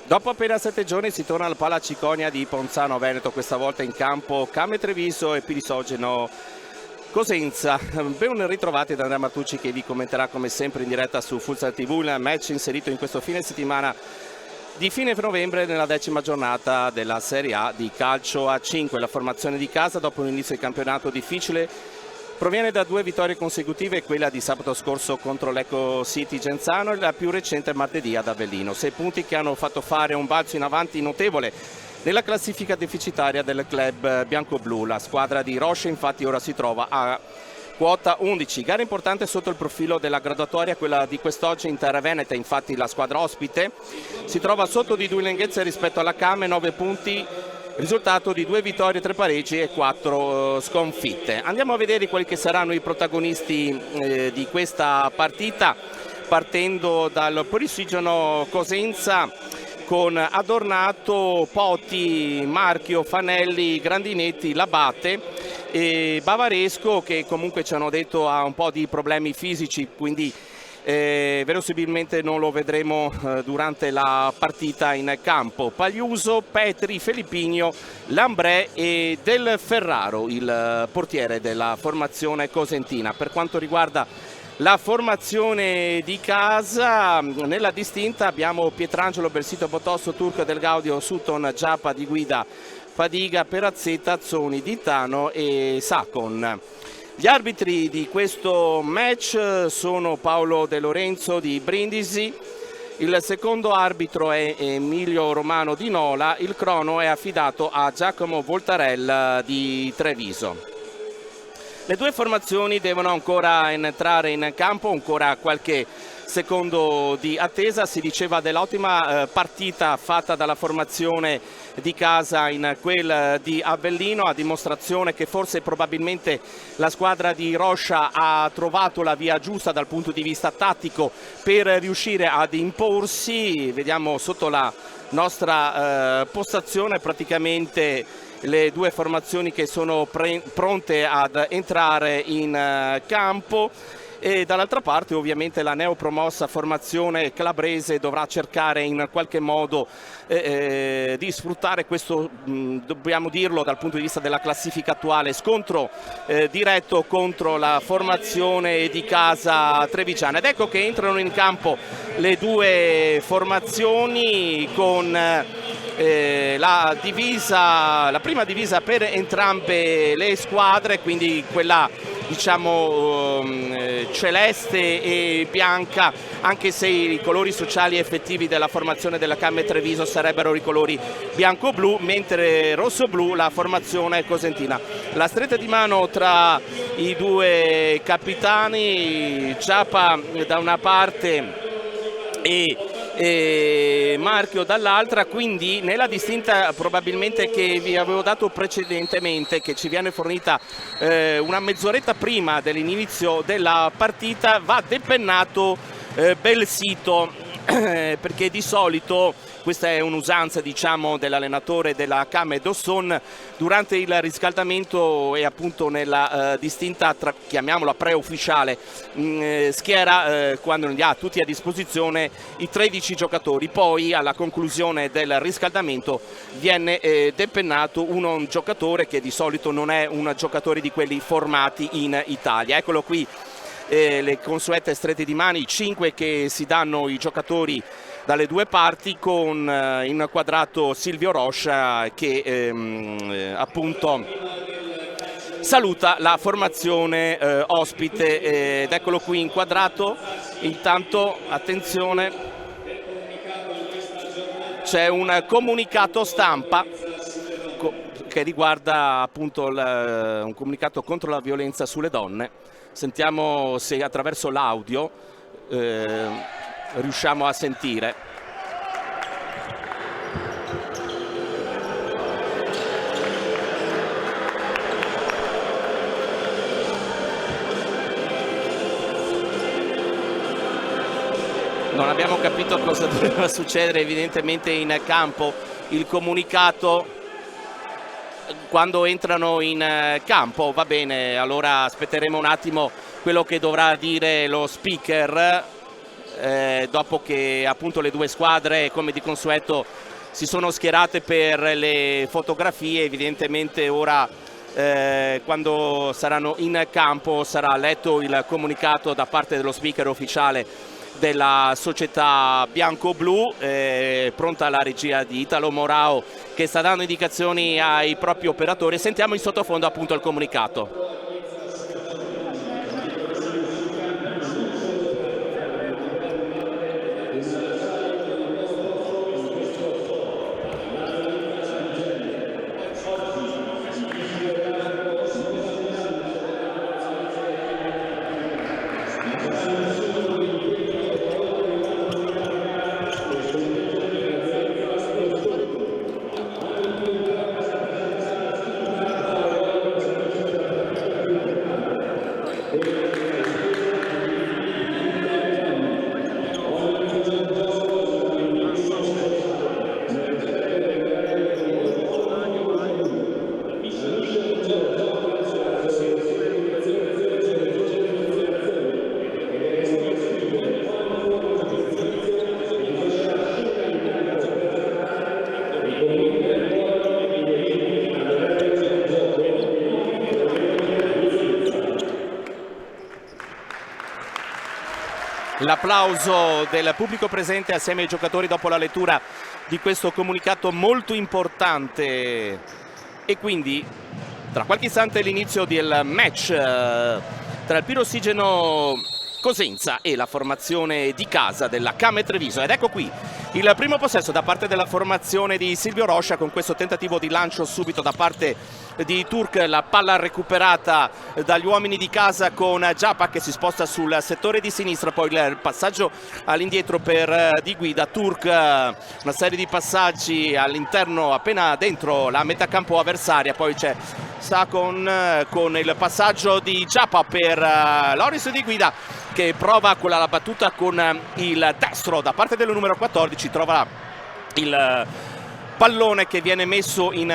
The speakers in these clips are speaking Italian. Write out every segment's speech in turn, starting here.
Dopo appena 7 giorni si torna al Pala Ciconia di Ponzano Veneto, questa volta in campo Came Treviso e Pirisogeno Cosenza. Ben ritrovati da Andrea Martucci che vi commenterà come sempre in diretta su Futsal TV il match inserito in questo fine settimana di fine novembre nella 10ª giornata della Serie A di calcio a 5. La formazione di casa dopo un inizio di campionato difficile proviene da 2 vittorie consecutive, quella di sabato scorso contro l'Eco City Genzano e la più recente martedì ad Avellino. 6 punti che hanno fatto fare un balzo in avanti notevole nella classifica deficitaria del club bianco-blu. La squadra di Roche infatti ora si trova a quota 11. Gara importante sotto il profilo della graduatoria, quella di quest'oggi in terra veneta. Infatti la squadra ospite si trova sotto di 2 lunghezze rispetto alla Came, 9 punti, risultato di 2 vittorie, 3 pareggi e 4 sconfitte. Andiamo a vedere quali che saranno i protagonisti di questa partita, partendo dal Pirisogeno Cosenza con Adornato, Poti, Marchio, Fanelli, Grandinetti, Labate e Bavaresco, che comunque ci hanno detto ha un po' di problemi fisici, quindi verosimilmente non lo vedremo durante la partita in campo. Pagliuso, Petri, Felippigno, Lambré e Del Ferraro, il portiere della formazione cosentina. Per quanto riguarda la formazione di casa, nella distinta abbiamo Pietrangelo, Bersito, Botosso, Turco, Del Gaudio, Sutton, Giappa di guida, Fadiga, Perazzetta, Azzoni, Ditano e Sacon. Gli arbitri di questo match sono Paolo De Lorenzo di Brindisi, il secondo arbitro è Emilio Romano di Nola, il crono è affidato a Giacomo Voltarella di Treviso. Le 2 formazioni devono ancora entrare in campo, ancora qualche secondo di attesa. Si diceva dell'ottima partita fatta dalla formazione di casa in quel di Avellino, a dimostrazione che forse probabilmente la squadra di Roscia ha trovato la via giusta dal punto di vista tattico per riuscire ad imporsi. Vediamo sotto la nostra postazione praticamente le 2 formazioni che sono pronte ad entrare in campo, e dall'altra parte ovviamente la neopromossa formazione calabrese dovrà cercare in qualche modo di sfruttare questo, dobbiamo dirlo dal punto di vista della classifica attuale, scontro diretto contro la formazione di casa trevigiana. Ed ecco che entrano in campo le 2 formazioni con la prima divisa per entrambe le squadre, quindi quella diciamo celeste e bianca, anche se i colori sociali effettivi della formazione della Came Treviso sarebbero i colori bianco-blu, mentre rosso-blu la formazione cosentina. La stretta di mano tra i 2 capitani, Giappa da una parte e Marchio dall'altra, quindi nella distinta probabilmente che vi avevo dato precedentemente, che ci viene fornita una mezz'oretta prima dell'inizio della partita, va depennato Belsito perché di solito questa è un'usanza diciamo dell'allenatore della Came Dosson, durante il riscaldamento e appunto nella distinta chiamiamola preufficiale schiera quando ne ha tutti a disposizione i 13 giocatori, poi alla conclusione del riscaldamento viene depennato un giocatore che di solito non è un giocatore di quelli formati in Italia. Eccolo qui le consuete strette di mani, 5 che si danno i giocatori dalle 2 parti, con inquadrato Silvio Roscia che appunto saluta la formazione ospite ed eccolo qui inquadrato. Intanto attenzione, c'è un comunicato stampa che riguarda appunto un comunicato contro la violenza sulle donne. Sentiamo se attraverso l'audio riusciamo a sentire. Non abbiamo capito cosa doveva succedere evidentemente in campo. Il comunicato quando entrano in campo, va bene, allora aspetteremo un attimo quello che dovrà dire lo speaker. dopo che appunto le due squadre, come di consueto, si sono schierate per le fotografie. Evidentemente ora quando saranno in campo sarà letto il comunicato da parte dello speaker ufficiale della società bianco-blu. Pronta la regia di Italo Morao che sta dando indicazioni ai propri operatori. Sentiamo in sottofondo appunto il comunicato. L'applauso del pubblico presente assieme ai giocatori dopo la lettura di questo comunicato molto importante. E quindi tra qualche istante l'inizio del match tra il Pirossigeno Cosenza e la formazione di casa della Came Treviso. Ed ecco qui il primo possesso da parte della formazione di Silvio Roscia, con questo tentativo di lancio subito da parte di Turk, la palla recuperata dagli uomini di casa con Giappa che si sposta sul settore di sinistra, poi il passaggio all'indietro per Di Guida. Turk, una serie di passaggi all'interno, appena dentro la metà campo avversaria, poi c'è Sacon con il passaggio di Giappa per Loris Di Guida che prova con la battuta con il destro da parte del numero 14, trova il pallone che viene messo in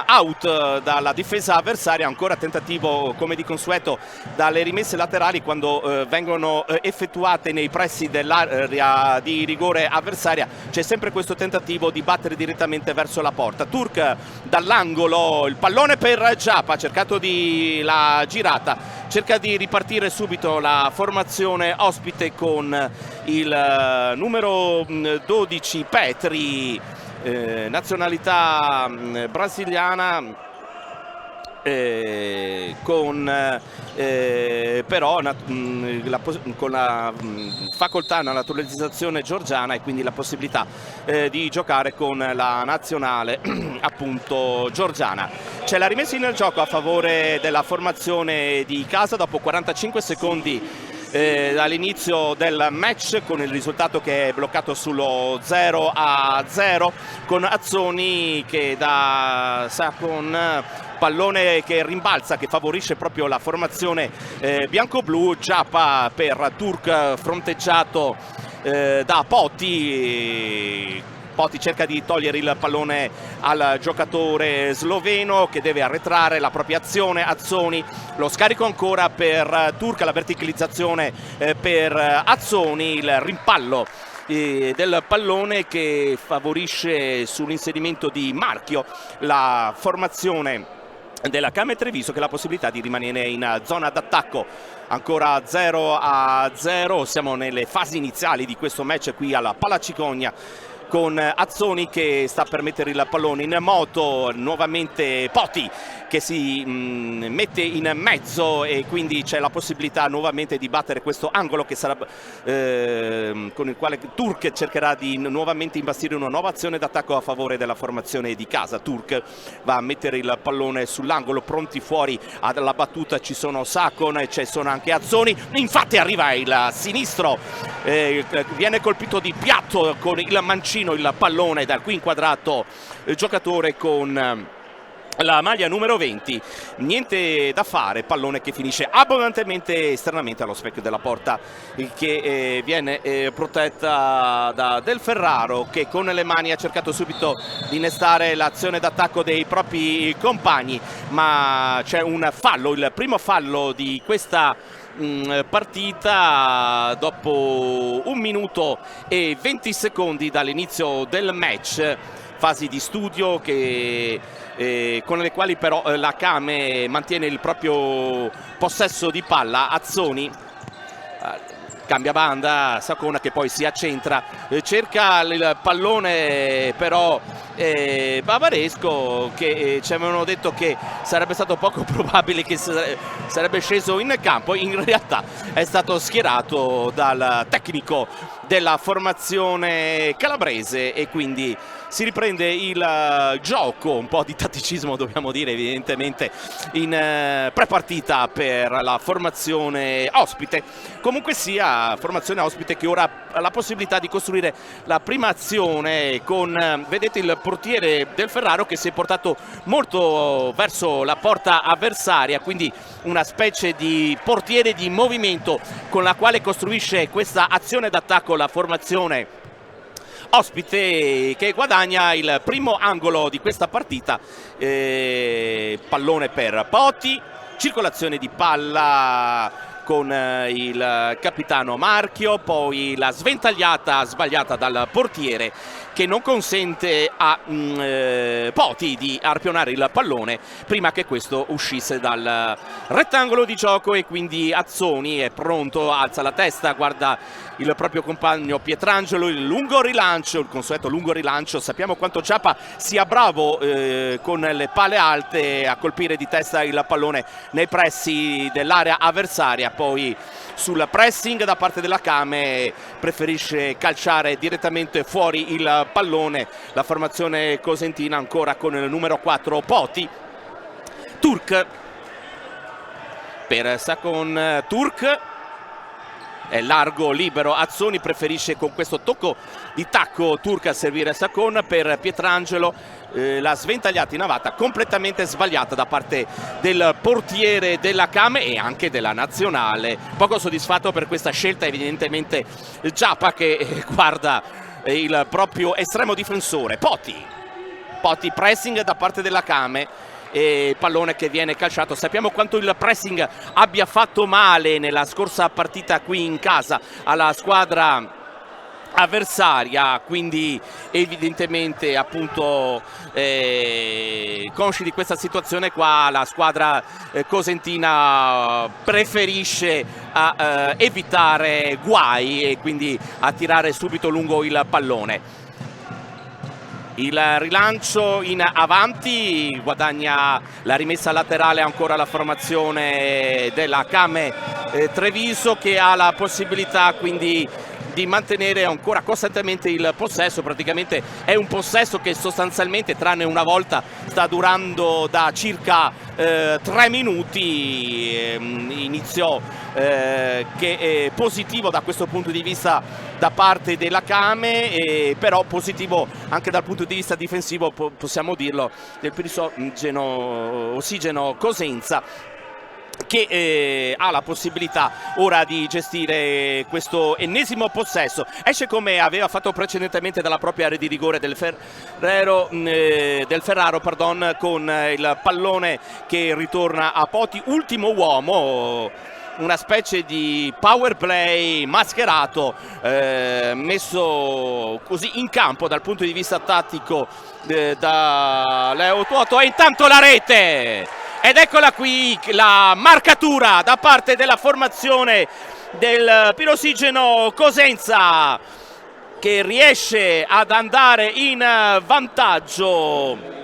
out dalla difesa avversaria. Ancora tentativo come di consueto dalle rimesse laterali quando vengono effettuate nei pressi dell'area di rigore avversaria. C'è sempre questo tentativo di battere direttamente verso la porta. Turk dall'angolo, il pallone per Giappa, ha cercato di la girata, cerca di ripartire subito la formazione ospite con il numero 12 Petri, nazionalità brasiliana, con però con la facoltà, una naturalizzazione georgiana, e quindi la possibilità di giocare con la nazionale appunto georgiana. C'è la rimessa in gioco a favore della formazione di casa dopo 45 secondi dall'inizio del match, con il risultato che è bloccato sullo 0-0, con Azzoni che da Sacon, pallone che rimbalza, che favorisce proprio la formazione bianco-blu. Giappa per Turk, fronteggiato da Poti. Poti cerca di togliere il pallone al giocatore sloveno che deve arretrare la propria azione. Azzoni, lo scarico ancora per Turk, la verticalizzazione per Azzoni, il rimpallo del pallone che favorisce sull'inserimento di Marchio la formazione della Came Treviso, che ha la possibilità di rimanere in zona d'attacco. Ancora 0-0, siamo nelle fasi iniziali di questo match qui alla Palacicogna, con Azzoni che sta per mettere il pallone in moto, nuovamente Poti che si mette in mezzo, e quindi c'è la possibilità nuovamente di battere questo angolo che sarà con il quale Turk cercherà di nuovamente imbastire una nuova azione d'attacco a favore della formazione di casa. Turk va a mettere il pallone sull'angolo, pronti fuori alla battuta ci sono Sacon e ci sono anche Azzoni. Infatti arriva il sinistro, viene colpito di piatto con il mancino il pallone dal qui inquadrato giocatore con la maglia numero 20, niente da fare, pallone che finisce abbondantemente esternamente allo specchio della porta, che viene protetta da Del Ferraro, che con le mani ha cercato subito di innestare l'azione d'attacco dei propri compagni, ma c'è un fallo, il primo fallo di questa partita dopo 1 minuto e 20 secondi dall'inizio del match. Fasi di studio con le quali però la Kame mantiene il proprio possesso di palla. Azzoni cambia banda, Sakona che poi si accentra, cerca il pallone però Bavaresco, che ci avevano detto che sarebbe stato poco probabile che sarebbe sceso in campo, in realtà è stato schierato dal tecnico della formazione calabrese e quindi si riprende il gioco, un po' di tatticismo dobbiamo dire evidentemente in prepartita per la formazione ospite. Comunque sia, formazione ospite che ora ha la possibilità di costruire la prima azione con, vedete, il portiere Del Ferraro che si è portato molto verso la porta avversaria, quindi una specie di portiere di movimento con la quale costruisce questa azione d'attacco la formazione ospite, che guadagna il primo angolo di questa partita. Pallone per Poti, circolazione di palla con il capitano Marchio, poi la sventagliata sbagliata dal portiere che non consente a Poti di arpionare il pallone prima che questo uscisse dal rettangolo di gioco, e quindi Azzoni è pronto, alza la testa, guarda il proprio compagno Pietrangelo, il lungo rilancio, il consueto lungo rilancio. Sappiamo quanto Giappa sia bravo con le pale alte a colpire di testa il pallone nei pressi dell'area avversaria, poi sul pressing da parte della Kame preferisce calciare direttamente fuori il pallone la formazione cosentina, ancora con il numero 4 Poti. Turk per Sakon, Turk è largo, libero, Azzoni preferisce con questo tocco di tacco Turk a servire Sakon per Pietrangelo. La sventagliata in navata completamente sbagliata da parte del portiere della Kame e anche della nazionale, poco soddisfatto per questa scelta evidentemente Giappa, che guarda il proprio estremo difensore. Poti pressing da parte della Kame e pallone che viene calciato. Sappiamo quanto il pressing abbia fatto male nella scorsa partita qui in casa alla squadra avversaria, quindi evidentemente appunto consci di questa situazione qua la squadra cosentina preferisce evitare guai e quindi a tirare subito lungo il pallone. Il rilancio in avanti, guadagna la rimessa laterale ancora la formazione della Kame Treviso, che ha la possibilità quindi di mantenere ancora costantemente il possesso. Praticamente è un possesso che sostanzialmente, tranne una volta, sta durando da circa 3 minuti. Inizio che è positivo da questo punto di vista da parte della Kame, però positivo anche dal punto di vista difensivo, possiamo dirlo, del Ossigeno Cosenza, che ha la possibilità ora di gestire questo ennesimo possesso. Esce come aveva fatto precedentemente dalla propria area di rigore del Ferraro, con il pallone che ritorna a Poti, ultimo uomo. Una specie di power play mascherato messo così in campo dal punto di vista tattico da Leo Tuoto, e intanto la rete! Ed eccola qui la marcatura da parte della formazione del Pirossigeno Cosenza, che riesce ad andare in vantaggio.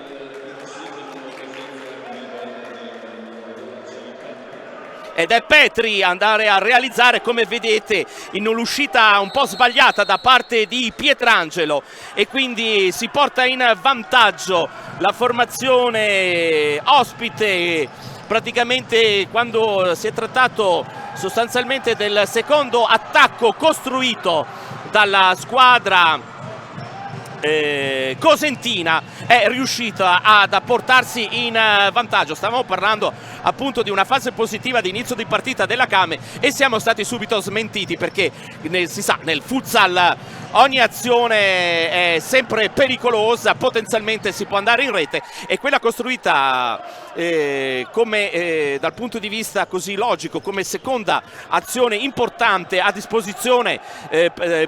Ed è Petri andare a realizzare, come vedete, in un'uscita un po' sbagliata da parte di Pietrangelo, e quindi si porta in vantaggio la formazione ospite. Praticamente, quando si è trattato sostanzialmente del secondo attacco costruito dalla squadra Cosentina è riuscita ad portarsi in vantaggio. Stavamo parlando appunto di una fase positiva di inizio di partita della Kame e siamo stati subito smentiti, perché si sa, nel futsal ogni azione è sempre pericolosa, potenzialmente si può andare in rete, e quella costruita come dal punto di vista così logico, come seconda azione importante a disposizione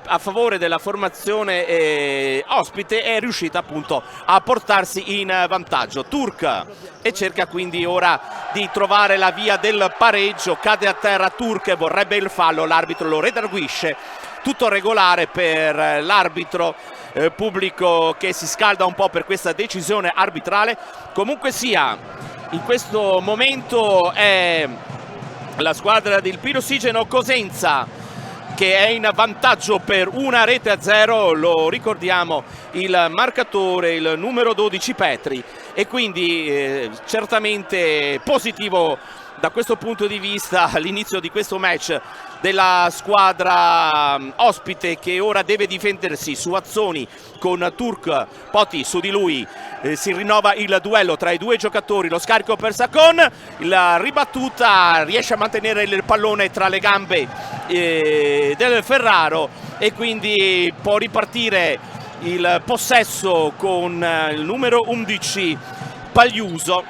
a favore della formazione ospite, è riuscita appunto a portarsi in vantaggio. Turk, e cerca quindi ora di trovare la via del pareggio, cade a terra Turk, vorrebbe il fallo, l'arbitro lo redarguisce. Tutto regolare per l'arbitro, pubblico che si scalda un po' per questa decisione arbitrale. Comunque sia, in questo momento è la squadra del Pirossigeno Cosenza che è in vantaggio per 1-0, lo ricordiamo il marcatore, il numero 12 Petri, e quindi certamente positivo da questo punto di vista l'inizio di questo match della squadra ospite, che ora deve difendersi su Azzoni con Turk Poti su di lui. Si rinnova il duello tra i due giocatori, lo scarico per Sacon, la ribattuta, riesce a mantenere il pallone tra le gambe del Ferraro e quindi può ripartire il possesso con il numero 11 Pagliuso.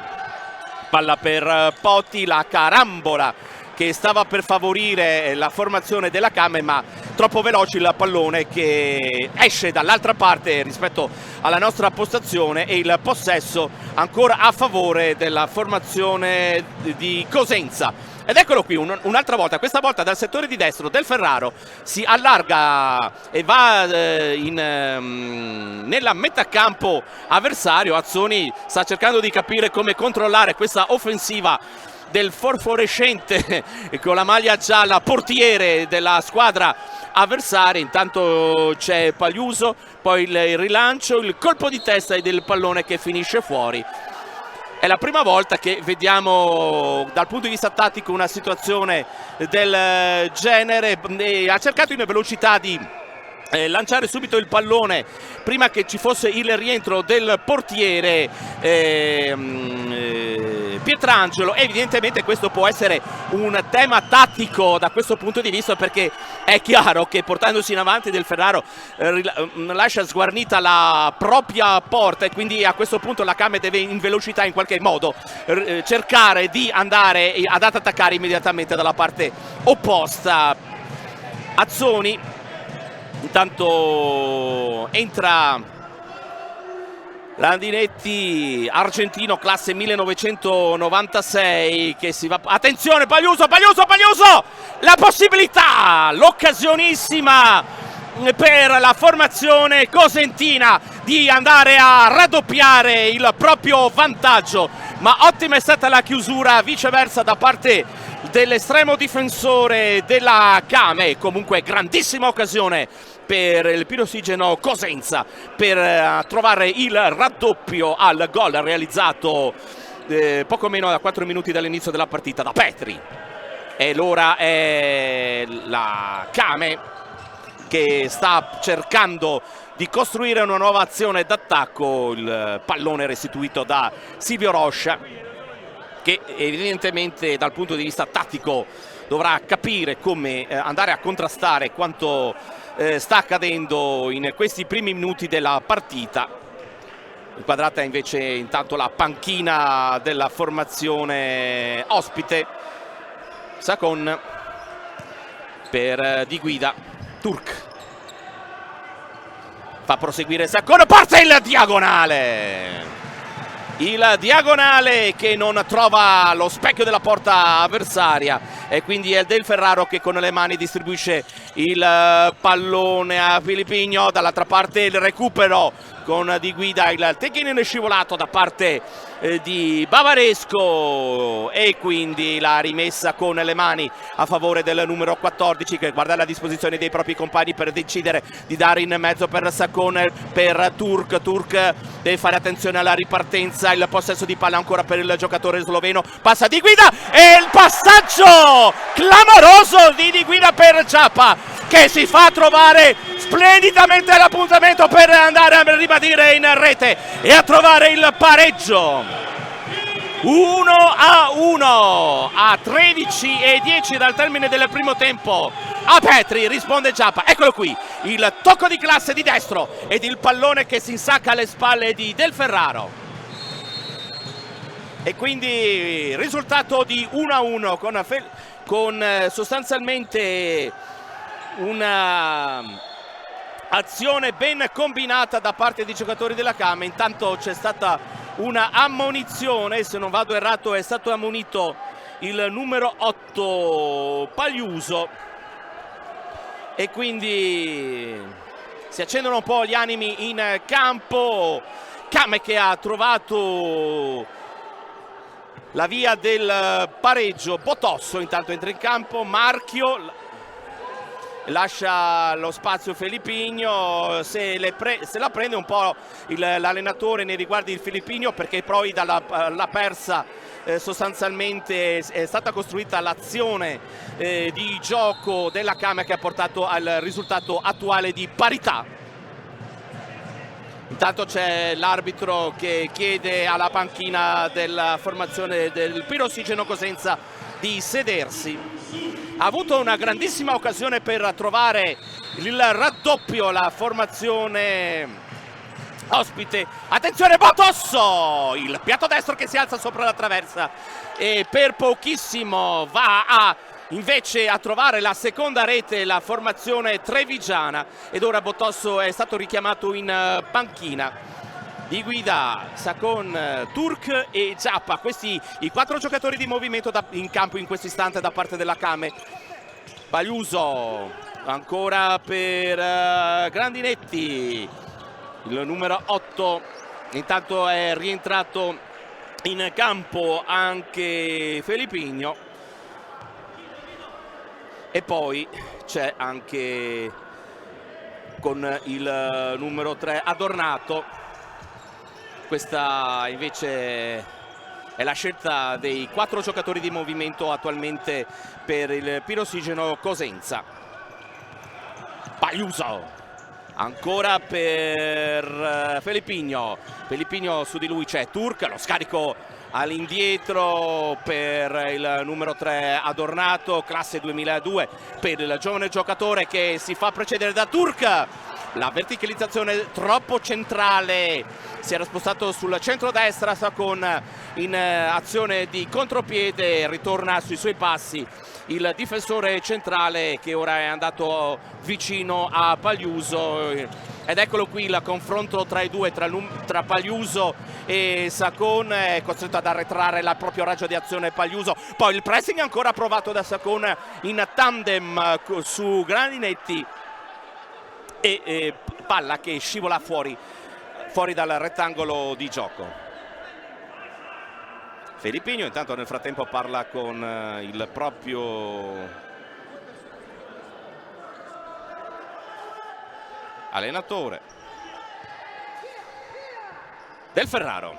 Palla per Poti, la carambola che stava per favorire la formazione della Kame, ma troppo veloce il pallone che esce dall'altra parte rispetto alla nostra postazione, e il possesso ancora a favore della formazione di Cosenza. Ed eccolo qui un'altra volta, questa volta dal settore di destro del Ferraro si allarga e va nella metà campo avversario. Azzoni sta cercando di capire come controllare questa offensiva del fosforescente con la maglia gialla portiere della squadra avversaria. Intanto c'è Pagliuso, poi il rilancio, il colpo di testa del pallone che finisce fuori. È la prima volta che vediamo dal punto di vista tattico una situazione del genere. Ha cercato in velocità di lanciare subito il pallone prima che ci fosse il rientro del portiere Pietrangelo. Evidentemente questo può essere un tema tattico da questo punto di vista, perché è chiaro che portandosi in avanti del Ferraro lascia sguarnita la propria porta, e quindi a questo punto la Kame deve in velocità in qualche modo cercare di andare ad attaccare immediatamente dalla parte opposta. Azzoni intanto entra Landinetti, argentino, classe 1996, che si va... Attenzione, Pagliuso, la possibilità, l'occasionissima per la formazione cosentina di andare a raddoppiare il proprio vantaggio, ma ottima è stata la chiusura viceversa da parte dell'estremo difensore della Kame. Comunque grandissima occasione per il Pirossigeno Cosenza per trovare il raddoppio al gol realizzato poco meno da 4 minuti dall'inizio della partita da Petri. E l'ora è la Kame che sta cercando di costruire una nuova azione d'attacco. Il pallone restituito da Silvio Roscia, che evidentemente dal punto di vista tattico dovrà capire come andare a contrastare quanto sta accadendo in questi primi minuti della partita. Inquadrata invece intanto la panchina della formazione ospite. Sacon per Di Guida, Turk fa proseguire Sacon, parte il diagonale! Il diagonale che non trova lo specchio della porta avversaria, e quindi è del Ferraro che con le mani distribuisce il pallone a Filippigno. Dall'altra parte il recupero con Di Guida, il tecchino scivolato da parte di Bavaresco, e quindi la rimessa con le mani a favore del numero 14, che guarda la disposizione dei propri compagni per decidere di dare in mezzo per Sacon, per Turk deve fare attenzione alla ripartenza. Il possesso di palla ancora per il giocatore sloveno, passa Di Guida e il passaggio clamoroso di Guida per Ciappa, che si fa trovare splendidamente l'appuntamento per andare a ribadire in rete e a trovare il pareggio. 1-1 a 13:10 dal termine del primo tempo. A Petri risponde Giappa, eccolo qui, il tocco di classe di destro ed il pallone che si insacca alle spalle di Del Ferraro. E quindi risultato di 1-1 con sostanzialmente una azione ben combinata da parte dei giocatori della Kame. Intanto c'è stata una ammonizione, se non vado errato è stato ammonito il numero 8 Pagliuso, e quindi si accendono un po' gli animi in campo. Kame che ha trovato la via del pareggio. Botosso intanto entra in campo, marchio, lascia lo spazio Felipigno, se la prende un po' l'allenatore nei riguardi di Felipigno, perché poi l'ha persa sostanzialmente. È stata costruita l'azione di gioco della Kame che ha portato al risultato attuale di parità. Intanto c'è l'arbitro che chiede alla panchina della formazione del Pirossigeno Cosenza di sedersi. Ha avuto una grandissima occasione per trovare il raddoppio la formazione ospite. Attenzione, Botosso, il piatto destro che si alza sopra la traversa e per pochissimo va invece a trovare la seconda rete la formazione trevigiana, ed ora Botosso è stato richiamato in panchina. Di guida Sakon, Turk e Giappa, questi i 4 giocatori di movimento in campo in questo istante da parte della Kame. Pagliuso ancora per Grandinetti, il numero 8. Intanto è rientrato in campo anche Felipigno, e poi c'è anche con il numero 3 Adornato. Questa invece è la scelta dei 4 giocatori di movimento attualmente per il Pirossigeno Cosenza. Pagliuso ancora per Felipigno. Felipigno, su di lui c'è Turk, lo scarico all'indietro per il numero 3 Adornato, classe 2002 per il giovane giocatore che si fa precedere da Turk. La verticalizzazione troppo centrale, si era spostato sul centro-destra Sakon in azione di contropiede, ritorna sui suoi passi il difensore centrale che ora è andato vicino a Pagliuso, ed eccolo qui il confronto tra i due, tra Pagliuso e Sakon. È costretto ad arretrare il proprio raggio di azione Pagliuso, poi il pressing ancora provato da Sakon in tandem su Grandinetti, e palla che scivola fuori dal rettangolo di gioco. Felipigno intanto nel frattempo parla con il proprio allenatore. Del Ferraro,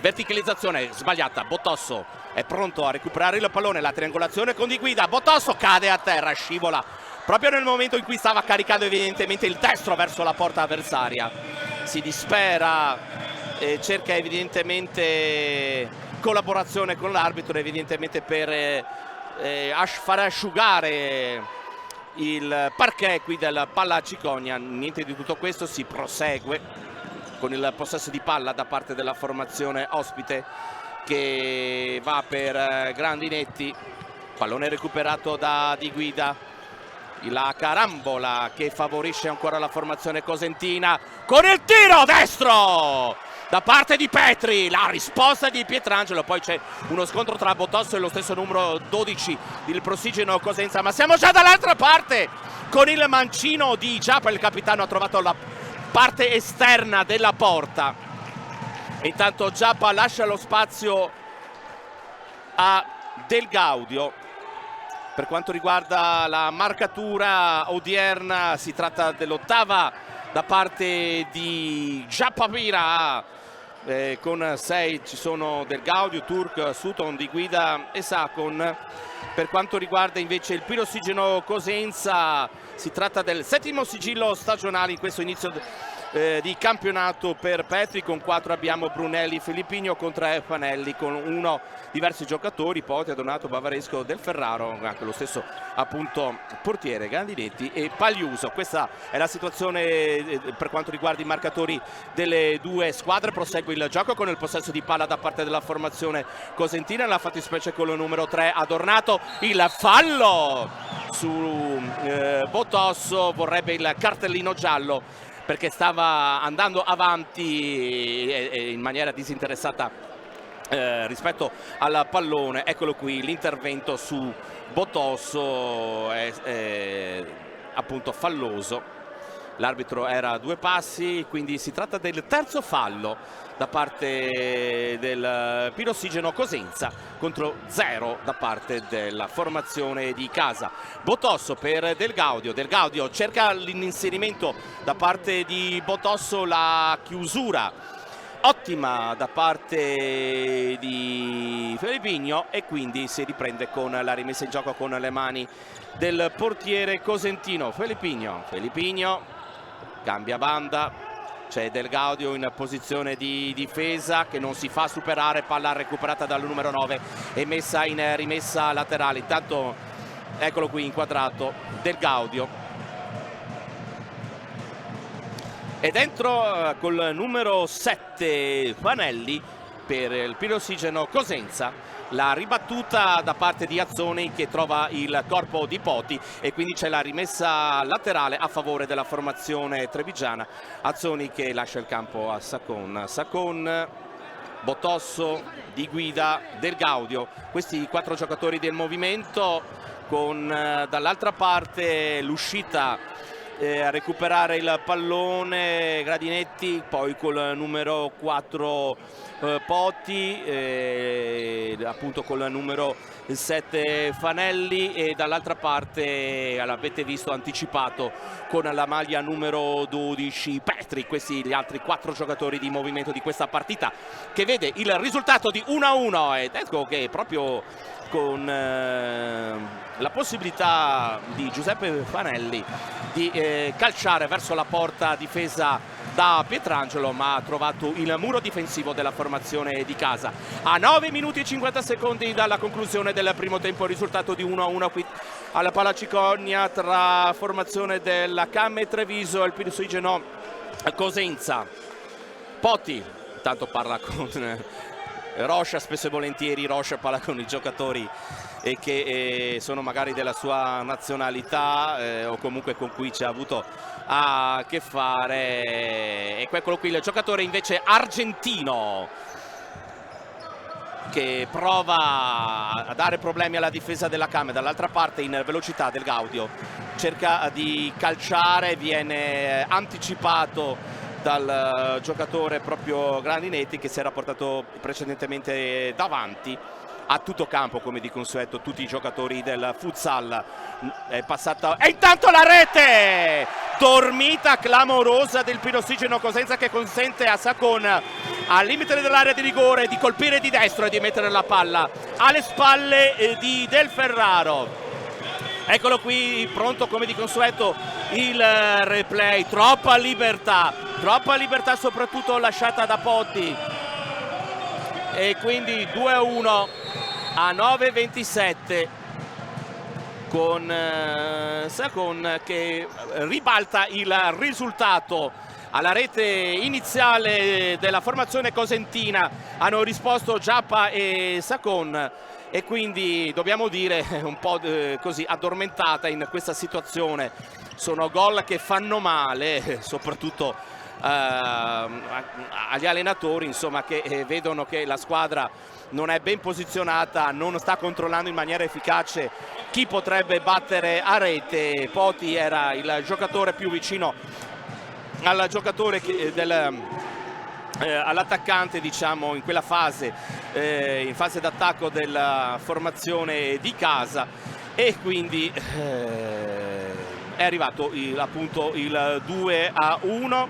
verticalizzazione sbagliata, Botosso è pronto a recuperare il pallone, la triangolazione con Di Guida, Botosso cade a terra, scivola proprio nel momento in cui stava caricando evidentemente il destro verso la porta avversaria. Si dispera, cerca evidentemente collaborazione con l'arbitro, evidentemente per far asciugare il parquet qui del Palla Ciconia. Niente di tutto questo, si prosegue con il possesso di palla da parte della formazione ospite che va per Grandinetti. Pallone recuperato da Di Guida, la carambola che favorisce ancora la formazione cosentina con il tiro destro da parte di Petri, la risposta di Pietrangelo. Poi c'è uno scontro tra Botosso e lo stesso numero 12 del Pirossigeno Cosenza, ma siamo già dall'altra parte con il mancino di Giappa. Il capitano ha trovato la parte esterna della porta, e intanto Giappa lascia lo spazio a Del Gaudio. Per quanto riguarda la marcatura odierna, si tratta dell'8ª da parte di Giappa Pira con 6 ci sono Del Gaudio, Turk, Sutton di guida e Sacon. Per quanto riguarda invece il Pirossigeno Cosenza, si tratta del 7° sigillo stagionale in questo inizio di campionato per Petri. Con 4 abbiamo Brunelli, Filippino, con 3 Fanelli, con 1 diversi giocatori, Poti, Donato, Bavaresco, Del Ferraro, anche lo stesso appunto portiere Grandinetti e Pagliuso. Questa è la situazione per quanto riguarda i marcatori delle due squadre. Prosegue il gioco con il possesso di palla da parte della formazione cosentina, la fattispecie con il numero 3 Adornato, il fallo su Botosso, vorrebbe il cartellino giallo perché stava andando avanti in maniera disinteressata rispetto al pallone. Eccolo qui l'intervento su Botosso, appunto falloso. L'arbitro era a 2 passi, quindi si tratta del terzo fallo da parte del Pirossigeno Cosenza contro 0 da parte della formazione di casa. Botosso per Del Gaudio, Del Gaudio cerca l'inserimento da parte di Botosso, la chiusura ottima da parte di Filippino e quindi si riprende con la rimessa in gioco con le mani del portiere cosentino. Filippino cambia banda, c'è Del Gaudio in posizione di difesa che non si fa superare, palla recuperata dal numero 9 e messa in rimessa laterale. Intanto eccolo qui inquadrato Del Gaudio e dentro col numero 7 Fanelli per il Pirossigeno Cosenza. La ribattuta da parte di Azzoni che trova il corpo di Poti e quindi c'è la rimessa laterale a favore della formazione trevigiana. Azzoni che lascia il campo a Sacon, Botosso di guida, Del Gaudio, questi 4 giocatori del movimento con dall'altra parte l'uscita a recuperare il pallone Gradinetti, poi col numero 4 Poti, appunto col numero 7 Fanelli e dall'altra parte l'avete visto anticipato con la maglia numero 12 Petri. Questi gli altri 4 giocatori di movimento di questa partita che vede il risultato di 1-1 ed ecco che proprio con la possibilità di Giuseppe Fanelli di calciare verso la porta difesa da Pietrangelo, ma ha trovato il muro difensivo della formazione di casa. A 9 minuti e 50 secondi dalla conclusione del primo tempo, risultato di 1-1 qui alla Palacicogna tra formazione della Camme Treviso e il Pirossigeno Cosenza. Poti intanto parla con Rocha, spesso e volentieri Rocha parla con i giocatori che sono magari della sua nazionalità o comunque con cui ci ha avuto a che fare. E eccolo qui il giocatore invece argentino che prova a dare problemi alla difesa della Came. Dall'altra parte in velocità Del Gaudio cerca di calciare, viene anticipato dal giocatore proprio Grandinetti che si era portato precedentemente davanti. A tutto campo, come di consueto, tutti i giocatori del futsal. È passata e intanto la rete dormita clamorosa del Pirossigeno Cosenza che consente a Sacon al limite dell'area di rigore di colpire di destro e di mettere la palla alle spalle di Del Ferraro. Eccolo qui pronto come di consueto il replay. Troppa libertà soprattutto lasciata da Poti e quindi 2-1 a 9:27 con Sacon che ribalta il risultato. Alla rete iniziale della formazione cosentina hanno risposto Giappa e Sacon e quindi dobbiamo dire un po' così addormentata in questa situazione. Sono gol che fanno male soprattutto agli allenatori, insomma, che vedono che la squadra non è ben posizionata, non sta controllando in maniera efficace chi potrebbe battere a rete. Poti era il giocatore più vicino al giocatore all'attaccante, diciamo, in quella fase, in fase d'attacco della formazione di casa e quindi è arrivato appunto il 2-1.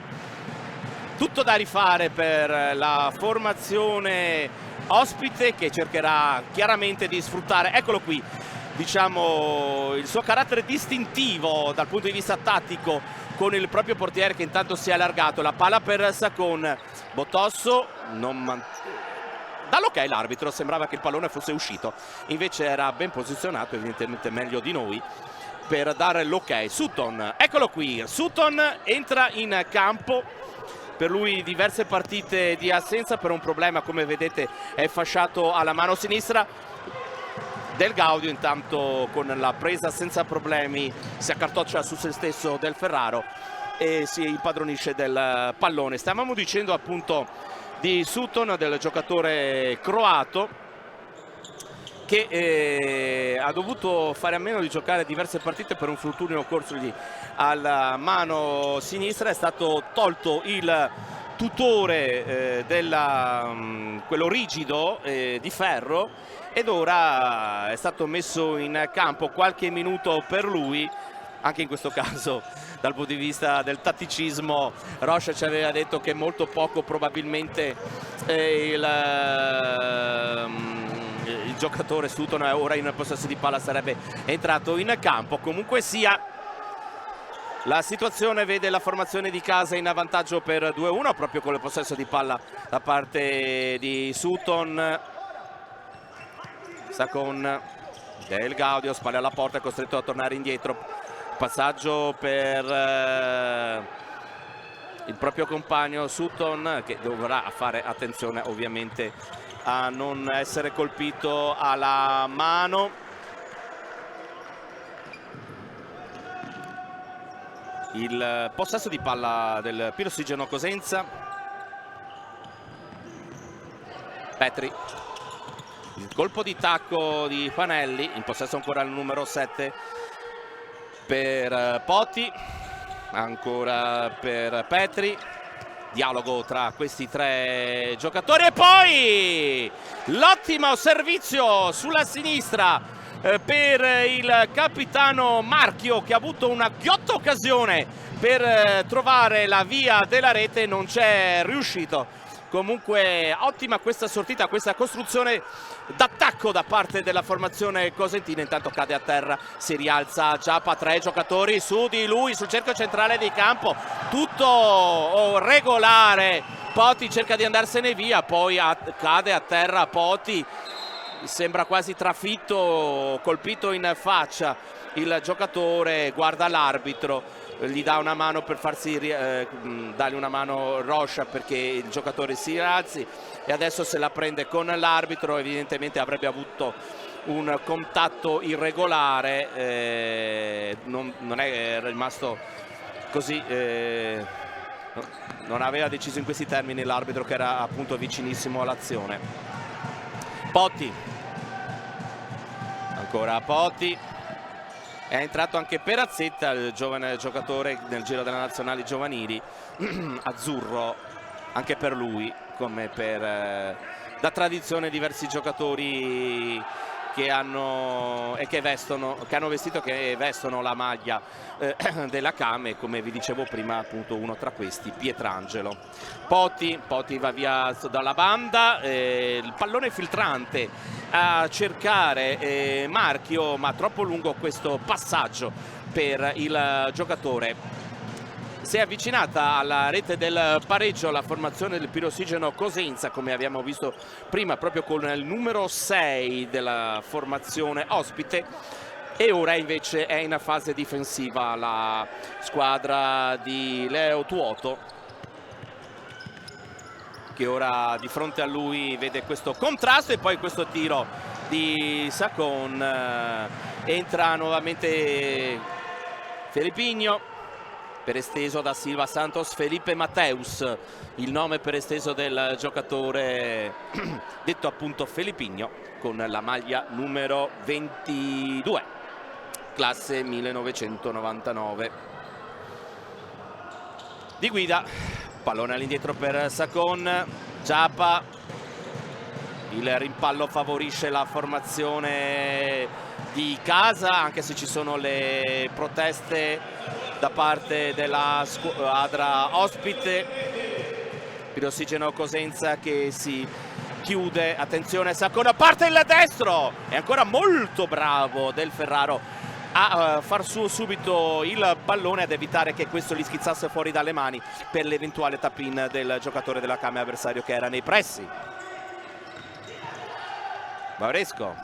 tutto da rifare per la formazione ospite, che cercherà chiaramente di sfruttare, eccolo qui, diciamo il suo carattere distintivo dal punto di vista tattico, con il proprio portiere che intanto si è allargato. La palla per Sacon, Botosso dall'ok l'arbitro, sembrava che il pallone fosse uscito, invece era ben posizionato, evidentemente meglio di noi, per dare l'ok. Sutton, eccolo qui, Sutton entra in campo, per lui diverse partite di assenza per un problema, come vedete è fasciato alla mano sinistra. Del Gaudio intanto con la presa senza problemi si accartoccia su se stesso Del Ferraro e si impadronisce del pallone. Stavamo dicendo appunto di Sutton, del giocatore croato, che ha dovuto fare a meno di giocare diverse partite per un infortunio corsogli alla mano sinistra. È stato tolto il tutore quello rigido di ferro, ed ora è stato messo in campo qualche minuto per lui. Anche in questo caso dal punto di vista del tatticismo Rocha ci aveva detto che molto poco probabilmente il giocatore Sutton ora in possesso di palla sarebbe entrato in campo. Comunque sia, la situazione vede la formazione di casa in avvantaggio per 2-1 proprio con il possesso di palla da parte di Sutton. Sacon, Del Gaudio, spalle alla porta, è costretto a tornare indietro. Passaggio per il proprio compagno Sutton, che dovrà fare attenzione ovviamente a non essere colpito alla mano. Il possesso di palla del Pirossigeno Cosenza. Petri, il colpo di tacco di Panelli, in possesso ancora il numero 7 per Poti, ancora per Petri. Dialogo tra questi tre giocatori e poi l'ottimo servizio sulla sinistra per il capitano Marchio, che ha avuto una ghiotta occasione per trovare la via della rete, non c'è riuscito. Comunque ottima questa sortita, questa costruzione d'attacco da parte della formazione cosentina. Intanto cade a terra, si rialza Giappa, 3 giocatori su di lui sul cerchio centrale di campo, tutto regolare. Poti cerca di andarsene via, poi cade a terra Poti, sembra quasi trafitto, colpito in faccia il giocatore, guarda l'arbitro, gli dà una mano per farsi dargli una mano Rocha perché il giocatore si rialzi, e adesso se la prende con l'arbitro. Evidentemente avrebbe avuto un contatto irregolare, non è rimasto così, non aveva deciso in questi termini l'arbitro, che era appunto vicinissimo all'azione. Poti, ancora Poti. È entrato anche Perazzetta, il giovane giocatore nel giro delle nazionali giovanili, azzurro anche per lui, come per da tradizione diversi giocatori che hanno vestito la maglia della Came, come vi dicevo prima, appunto uno tra questi Pietrangelo. Poti va via dalla banda, il pallone filtrante a cercare Marchio, ma troppo lungo questo passaggio per il giocatore. Si è avvicinata alla rete del pareggio la formazione del Pirossigeno Cosenza, come abbiamo visto prima, proprio con il numero 6 della formazione ospite, e ora invece è in fase difensiva la squadra di Leo Tuoto, che ora di fronte a lui vede questo contrasto e poi questo tiro di Sacon. Entra nuovamente Felipinho, per esteso da Silva Santos, Felipe Mateus, il nome per esteso del giocatore detto appunto Felipinho, con la maglia numero 22, classe 1999. Di guida, pallone all'indietro per Sacon, Giappa, il rimpallo favorisce la formazione di casa, anche se ci sono le proteste da parte della squadra ospite. Pirossigeno Cosenza che si chiude, attenzione, Saccone, parte il destro, è ancora molto bravo Del Ferraro a far suo subito il pallone, ad evitare che questo gli schizzasse fuori dalle mani per l'eventuale tap-in del giocatore della Kame avversario che era nei pressi. Bavaresco,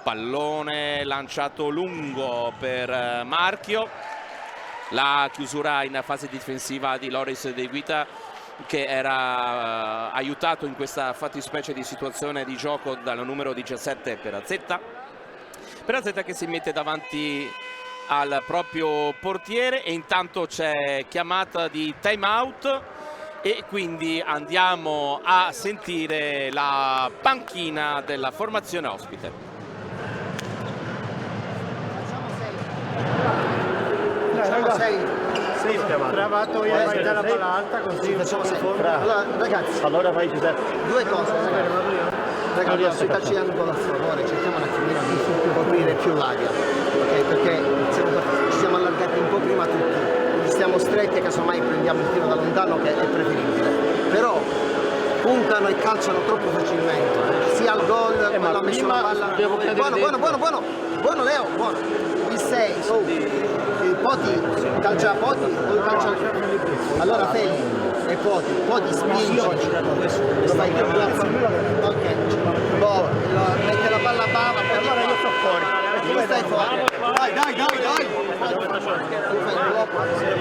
pallone lanciato lungo per Marchio, la chiusura in fase difensiva di Loris De Guita, che era aiutato in questa fattispecie di situazione di gioco dal numero 17 Perazzetta che si mette davanti al proprio portiere, e intanto c'è chiamata di time out e quindi andiamo a sentire la panchina della formazione ospite. Facciamo 6. Bravato io, vai dalla palla alta così Facciamo 6. Allora ragazzi, allora vai Giuseppe. due cose. Ragazzi, sui calci d'angolo, per favore, cerchiamo un attimino di coprire più l'area, okay? Perché ci siamo allargati un po' prima tutti, quindi stiamo stretti e casomai prendiamo il tiro da lontano, che è preferibile. Però puntano e calciano troppo facilmente, sia al gol, quello ha messo la palla. Buono Leo, buono. Il 6, Poti, calcia a Poti, poi calcia. Allora Feli e Poti spinge. Lo fai più bravo. Ok. Boh, mette la palla a Bava, allora io sto fuori. Tu stai fuori. Dai. Tu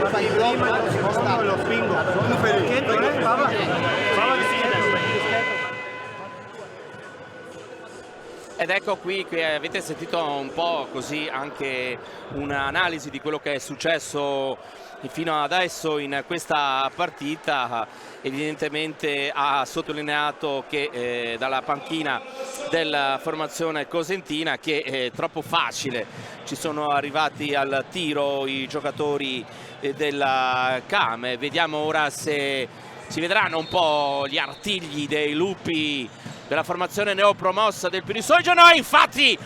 fai il blocco, lo spingo. Tu fai il blocco, Bava di Ed ecco qui che avete sentito un po' così anche un'analisi di quello che è successo fino adesso in questa partita. Evidentemente ha sottolineato che dalla panchina della formazione cosentina che è troppo facile, ci sono arrivati al tiro i giocatori della Kame. Vediamo ora se si vedranno un po' gli artigli dei lupi della formazione neopromossa del Pirisogeno, e infatti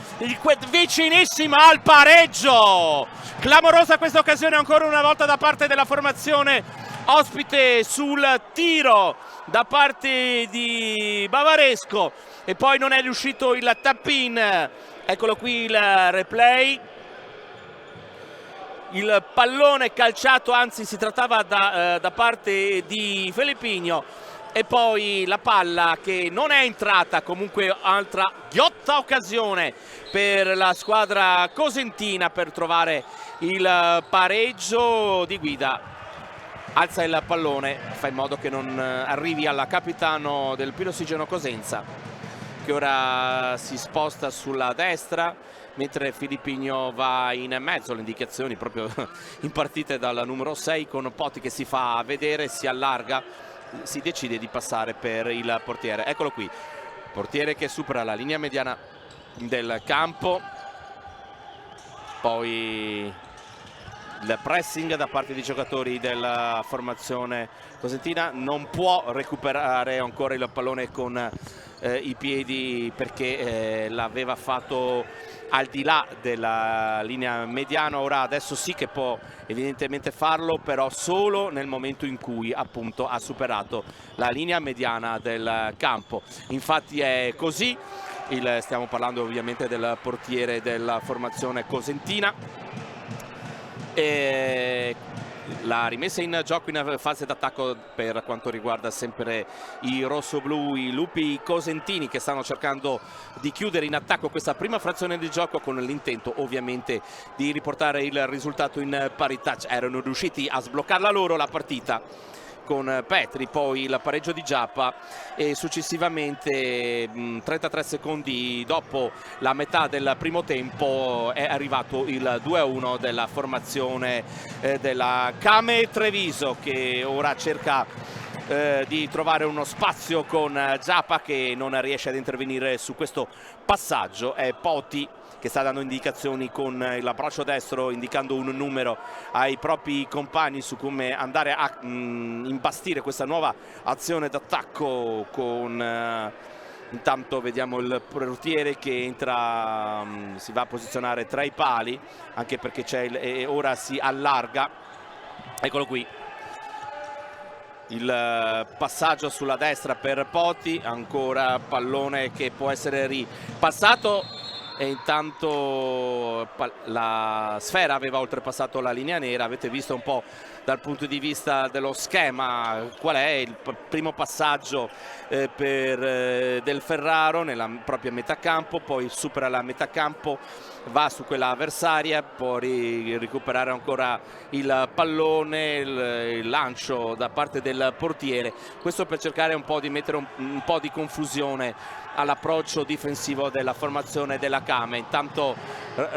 vicinissima al pareggio. Clamorosa questa occasione ancora una volta da parte della formazione ospite sul tiro da parte di Bavaresco, e poi non è riuscito il tap-in. Eccolo qui il replay. Il pallone calciato, anzi si trattava da parte di Felippino, e poi la palla che non è entrata. Comunque altra ghiotta occasione per la squadra cosentina per trovare il pareggio. Di Guida alza il pallone, fa in modo che non arrivi al capitano del Pirossigeno Cosenza, che ora si sposta sulla destra, mentre Filippino va in mezzo. Le indicazioni proprio impartite dal numero 6, con Poti che si fa vedere, si allarga, si decide di passare per il portiere. Eccolo qui, portiere che supera la linea mediana del campo, poi il pressing da parte dei giocatori della formazione cosentina, non può recuperare ancora il pallone con i piedi, perché l'aveva fatto al di là della linea mediana. Ora adesso sì che può evidentemente farlo, però solo nel momento in cui appunto ha superato la linea mediana del campo. Infatti è così. Stiamo parlando ovviamente del portiere della formazione cosentina. E la rimessa in gioco in fase d'attacco per quanto riguarda sempre i rossoblu, i lupi cosentini, che stanno cercando di chiudere in attacco questa prima frazione di gioco, con l'intento ovviamente di riportare il risultato in parità. Erano riusciti a sbloccarla loro la partita con Petri, poi il pareggio di Giappa, e successivamente 33 secondi dopo la metà del primo tempo è arrivato il 2-1 della formazione della Kame Treviso, che ora cerca di trovare uno spazio con Giappa, che non riesce ad intervenire su questo passaggio. È Poti che sta dando indicazioni con il braccio destro, indicando un numero ai propri compagni su come andare a imbastire questa nuova azione d'attacco. Intanto vediamo il portiere che entra, si va a posizionare tra i pali, anche perché e ora si allarga. Eccolo qui. il passaggio sulla destra per Poti, ancora pallone che può essere ripassato e intanto la sfera aveva oltrepassato la linea nera. Avete visto un po' dal punto di vista dello schema qual è il primo passaggio per Del Ferraro nella propria metà campo, poi supera la metà campo, va su quella avversaria, può recuperare ancora il pallone, il lancio da parte del portiere, questo per cercare un po' di mettere un po' di confusione all'approccio difensivo della formazione della Came. Intanto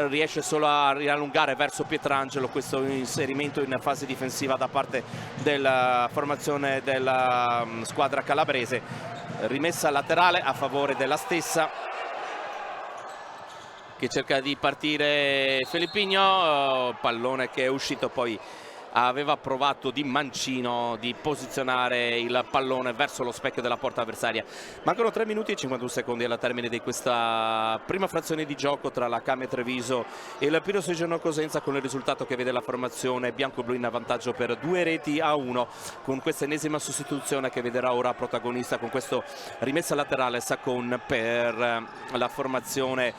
riesce solo a riallungare verso Pietrangelo questo inserimento in fase difensiva da parte della formazione della squadra calabrese. Rimessa laterale a favore della stessa, che cerca di partire Felippigno, pallone che è uscito, poi aveva provato di mancino di posizionare il pallone verso lo specchio della porta avversaria. Mancano 3 minuti e 51 secondi alla termine di questa prima frazione di gioco tra la Came Treviso e il Piero Seggiano Cosenza, con il risultato che vede la formazione bianco-blu in vantaggio per 2-1, con questa ennesima sostituzione che vedrà ora protagonista con questo rimessa laterale Sacon per la formazione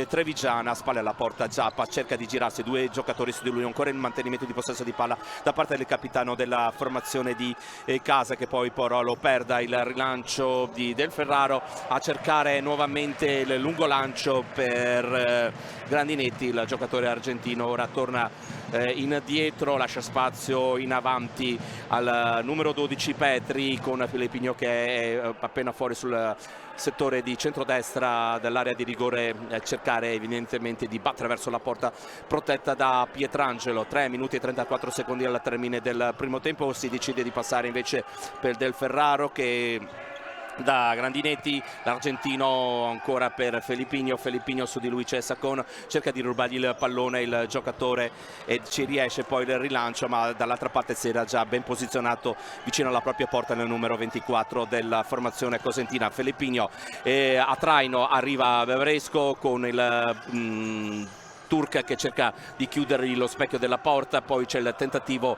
trevigiana. A spalle alla porta Giappa cerca di girarsi, 2 giocatori su di lui, ancora in mantenimento di possesso di palla da parte del capitano della formazione di casa, che poi però lo perda il rilancio di Del Ferraro, a cercare nuovamente il lungo lancio per Grandinetti. Il giocatore argentino ora torna indietro, lascia spazio in avanti al numero 12 Petri, con Filippigno che è appena fuori sul settore di centrodestra dell'area di rigore, cercare evidentemente di battere verso la porta protetta da Pietrangelo. 3 minuti e 34 secondi al termine del primo tempo, si decide di passare invece per Del Ferraro, che da Grandinetti, l'argentino ancora per Felippigno su di lui c'è Sacon, cerca di rubargli il pallone il giocatore e ci riesce poi il rilancio, ma dall'altra parte si era già ben posizionato vicino alla propria porta nel numero 24 della formazione cosentina. Felippigno a traino arriva Bevresco con il Turk che cerca di chiudergli lo specchio della porta, poi c'è il tentativo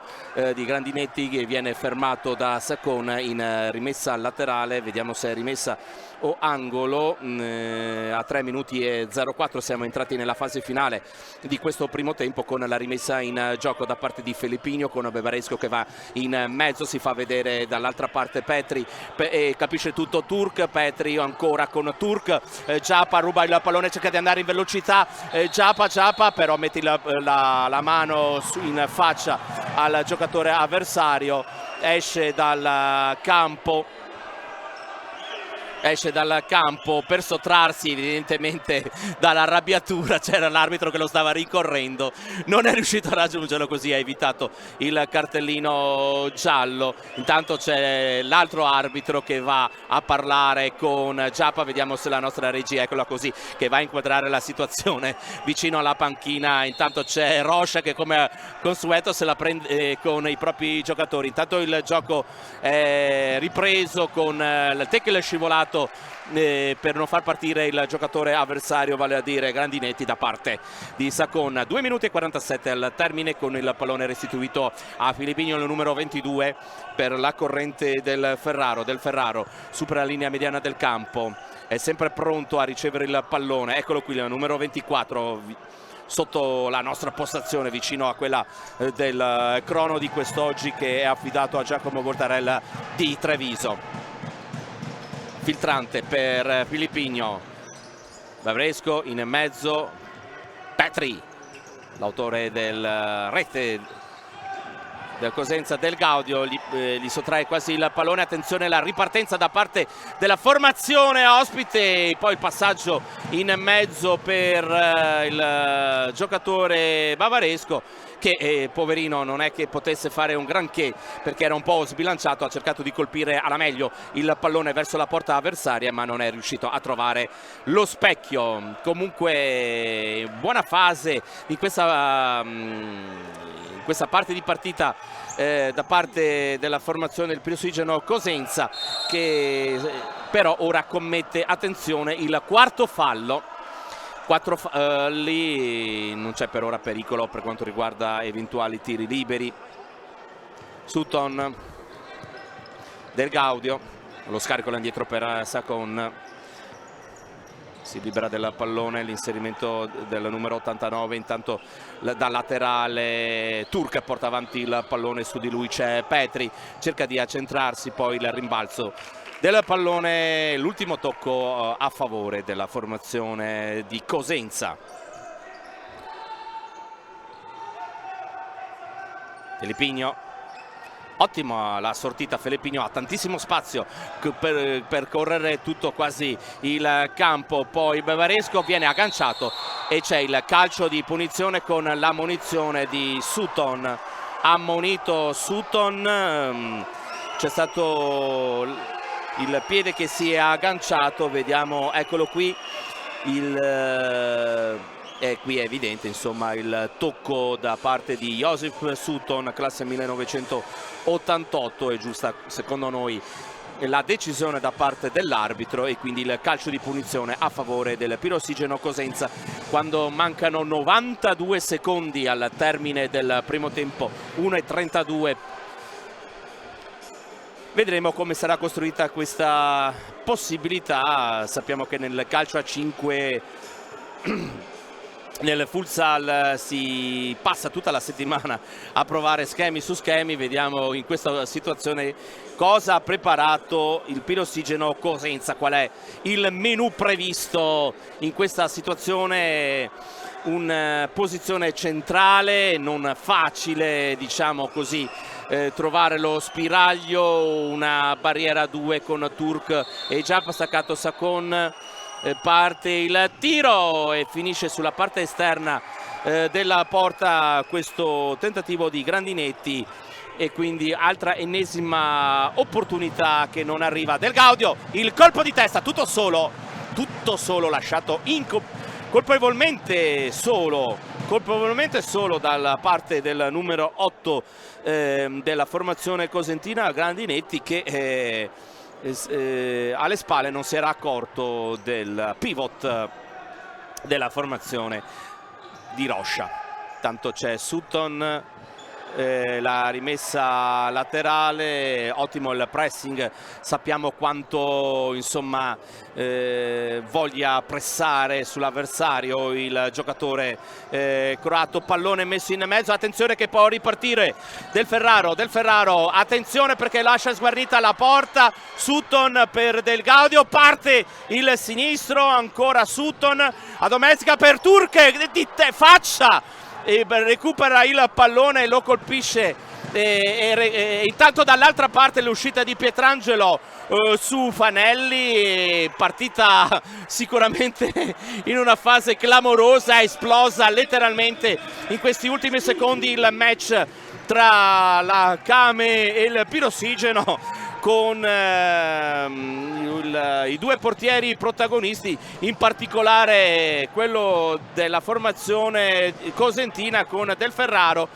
di Grandinetti che viene fermato da Sacon in rimessa laterale, vediamo se è rimessa o angolo. A 3 minuti e 04 siamo entrati nella fase finale di questo primo tempo, con la rimessa in gioco da parte di Felippigno, con Bevaresco che va in mezzo, si fa vedere dall'altra parte Petri e capisce tutto Turk. Petri ancora con Turk, Giappa ruba il pallone, cerca di andare in velocità, Giappa però mette la mano in faccia al giocatore avversario, esce dal campo per sottrarsi evidentemente dall'arrabbiatura. C'era l'arbitro che lo stava rincorrendo, non è riuscito a raggiungerlo, così ha evitato il cartellino giallo. Intanto c'è l'altro arbitro che va a parlare con Giappa, vediamo se la nostra regia, eccola così, che va a inquadrare la situazione vicino alla panchina. Intanto c'è Rocha che come consueto se la prende con i propri giocatori. Intanto il gioco è ripreso con il tackle scivolato per non far partire il giocatore avversario, vale a dire Grandinetti, da parte di Sacon. 2 minuti e 47 al termine, con il pallone restituito a Filippigno, il numero 22 per la corrente del Ferraro. Del Ferraro supera la linea mediana del campo, è sempre pronto a ricevere il pallone, eccolo qui il numero 24 sotto la nostra postazione, vicino a quella del crono di quest'oggi, che è affidato a Giacomo Voltarella di Treviso. Filtrante per Filippigno, Bavresco in mezzo, Petri, l'autore del rete del Cosenza del Gaudio, gli sottrae quasi il pallone. Attenzione alla ripartenza da parte della formazione ospite, poi il passaggio in mezzo per il giocatore bavaresco, che poverino non è che potesse fare un granché perché era un po' sbilanciato, ha cercato di colpire alla meglio il pallone verso la porta avversaria, ma non è riuscito a trovare lo specchio. Comunque buona fase in questa parte di partita da parte della formazione del Piero Seggiano Cosenza, che però ora commette, attenzione, il quarto fallo. 4 falli, non c'è per ora pericolo per quanto riguarda eventuali tiri liberi. Sutton Del Gaudio, lo scarico là indietro per Sakon, si libera del pallone, l'inserimento del numero 89, intanto da laterale Turk porta avanti il pallone, su di lui c'è Petri, cerca di accentrarsi, poi il rimbalzo del pallone, l'ultimo tocco a favore della formazione di Cosenza. Filippigno, ottima la sortita, Filippigno ha tantissimo spazio per correre tutto quasi il campo, poi Bevaresco viene agganciato e c'è il calcio di punizione con l'ammonizione di Sutton. Ammonito Sutton, c'è stato il piede che si è agganciato, vediamo, eccolo qui, qui è evidente insomma il tocco da parte di Joseph Sutton, classe 1988, è giusta secondo noi la decisione da parte dell'arbitro e quindi il calcio di punizione a favore del Pirossigeno Cosenza quando mancano 92 secondi al termine del primo tempo, 1:32. Vedremo come sarà costruita questa possibilità. Sappiamo che nel calcio a 5 nel futsal si passa tutta la settimana a provare schemi su schemi. Vediamo in questa situazione cosa ha preparato il Pirossigeno Cosenza, qual è il menù previsto in questa situazione. Una posizione centrale, non facile diciamo così trovare lo spiraglio, una barriera a 2 con Turk e già staccato Sakon. Parte il tiro e finisce sulla parte esterna della porta questo tentativo di Grandinetti e quindi altra ennesima opportunità che non arriva. Del Gaudio, il colpo di testa, tutto solo lasciato colpevolmente solo dalla parte del numero 8 della formazione cosentina, Grandinetti, che alle spalle non si era accorto del pivot della formazione di Roscia. Tanto c'è Sutton, la rimessa laterale, ottimo il pressing, sappiamo quanto insomma voglia pressare sull'avversario il giocatore croato. Pallone messo in mezzo, attenzione che può ripartire Del Ferraro, attenzione perché lascia sguarnita la porta. Sutton per Del Gaudio, parte il sinistro, ancora Sutton, a domestica per Turk, di faccia, e recupera il pallone e lo colpisce intanto dall'altra parte l'uscita di Pietrangelo su Fanelli. Partita sicuramente in una fase clamorosa, esplosa letteralmente in questi ultimi secondi il match tra la Kame e il Pirossigeno, con i due portieri protagonisti, in particolare quello della formazione cosentina con Del Ferraro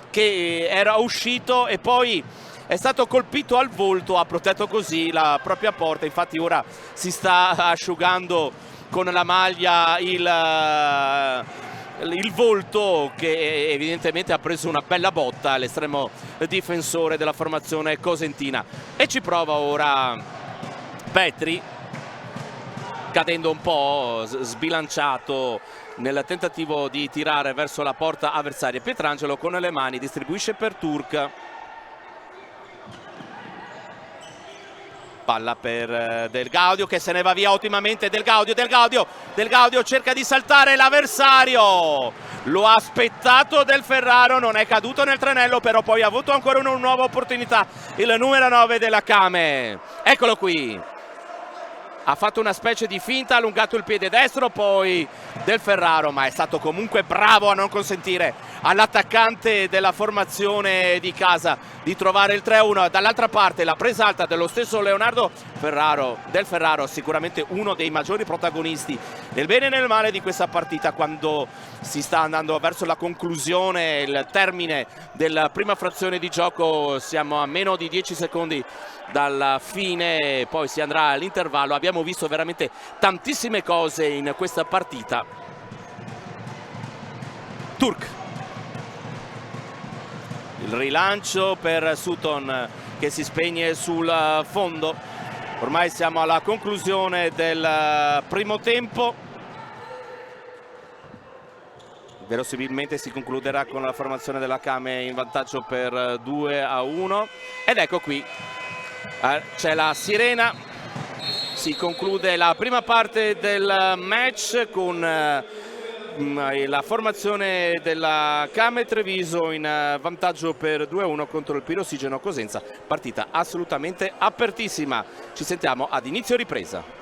che era uscito e poi è stato colpito al volto, ha protetto così la propria porta. Infatti ora si sta asciugando con la maglia il volto, che evidentemente ha preso una bella botta l'estremo difensore della formazione cosentina, e ci prova ora Petri, cadendo un po' sbilanciato nel tentativo di tirare verso la porta avversaria. Pietrangelo con le mani distribuisce per Turk, palla per Del Gaudio che se ne va via ottimamente. Del Gaudio cerca di saltare l'avversario, lo ha aspettato Del Ferraro, non è caduto nel tranello, però poi ha avuto ancora una nuova opportunità il numero 9 della Kame. Eccolo qui, ha fatto una specie di finta, ha allungato il piede destro poi Del Ferraro, ma è stato comunque bravo a non consentire all'attaccante della formazione di casa di trovare il 3-1. Dall'altra parte la presa alta dello stesso Leonardo Del Ferraro, sicuramente uno dei maggiori protagonisti nel bene e nel male di questa partita. Quando si sta andando verso la conclusione, il termine della prima frazione di gioco, siamo a meno di 10 secondi dalla fine, poi si andrà all'intervallo. Abbiamo visto veramente tantissime cose in questa partita. Turk, il rilancio per Sutton che si spegne sul fondo. Ormai siamo alla conclusione del primo tempo. Verosimilmente si concluderà con la formazione della Kame in vantaggio per 2-1. Ed ecco qui, c'è la sirena. Si conclude la prima parte del match con la formazione della Kame Treviso in vantaggio per 2-1 contro il Pirossigeno Cosenza. Partita assolutamente apertissima. Ci sentiamo ad inizio ripresa.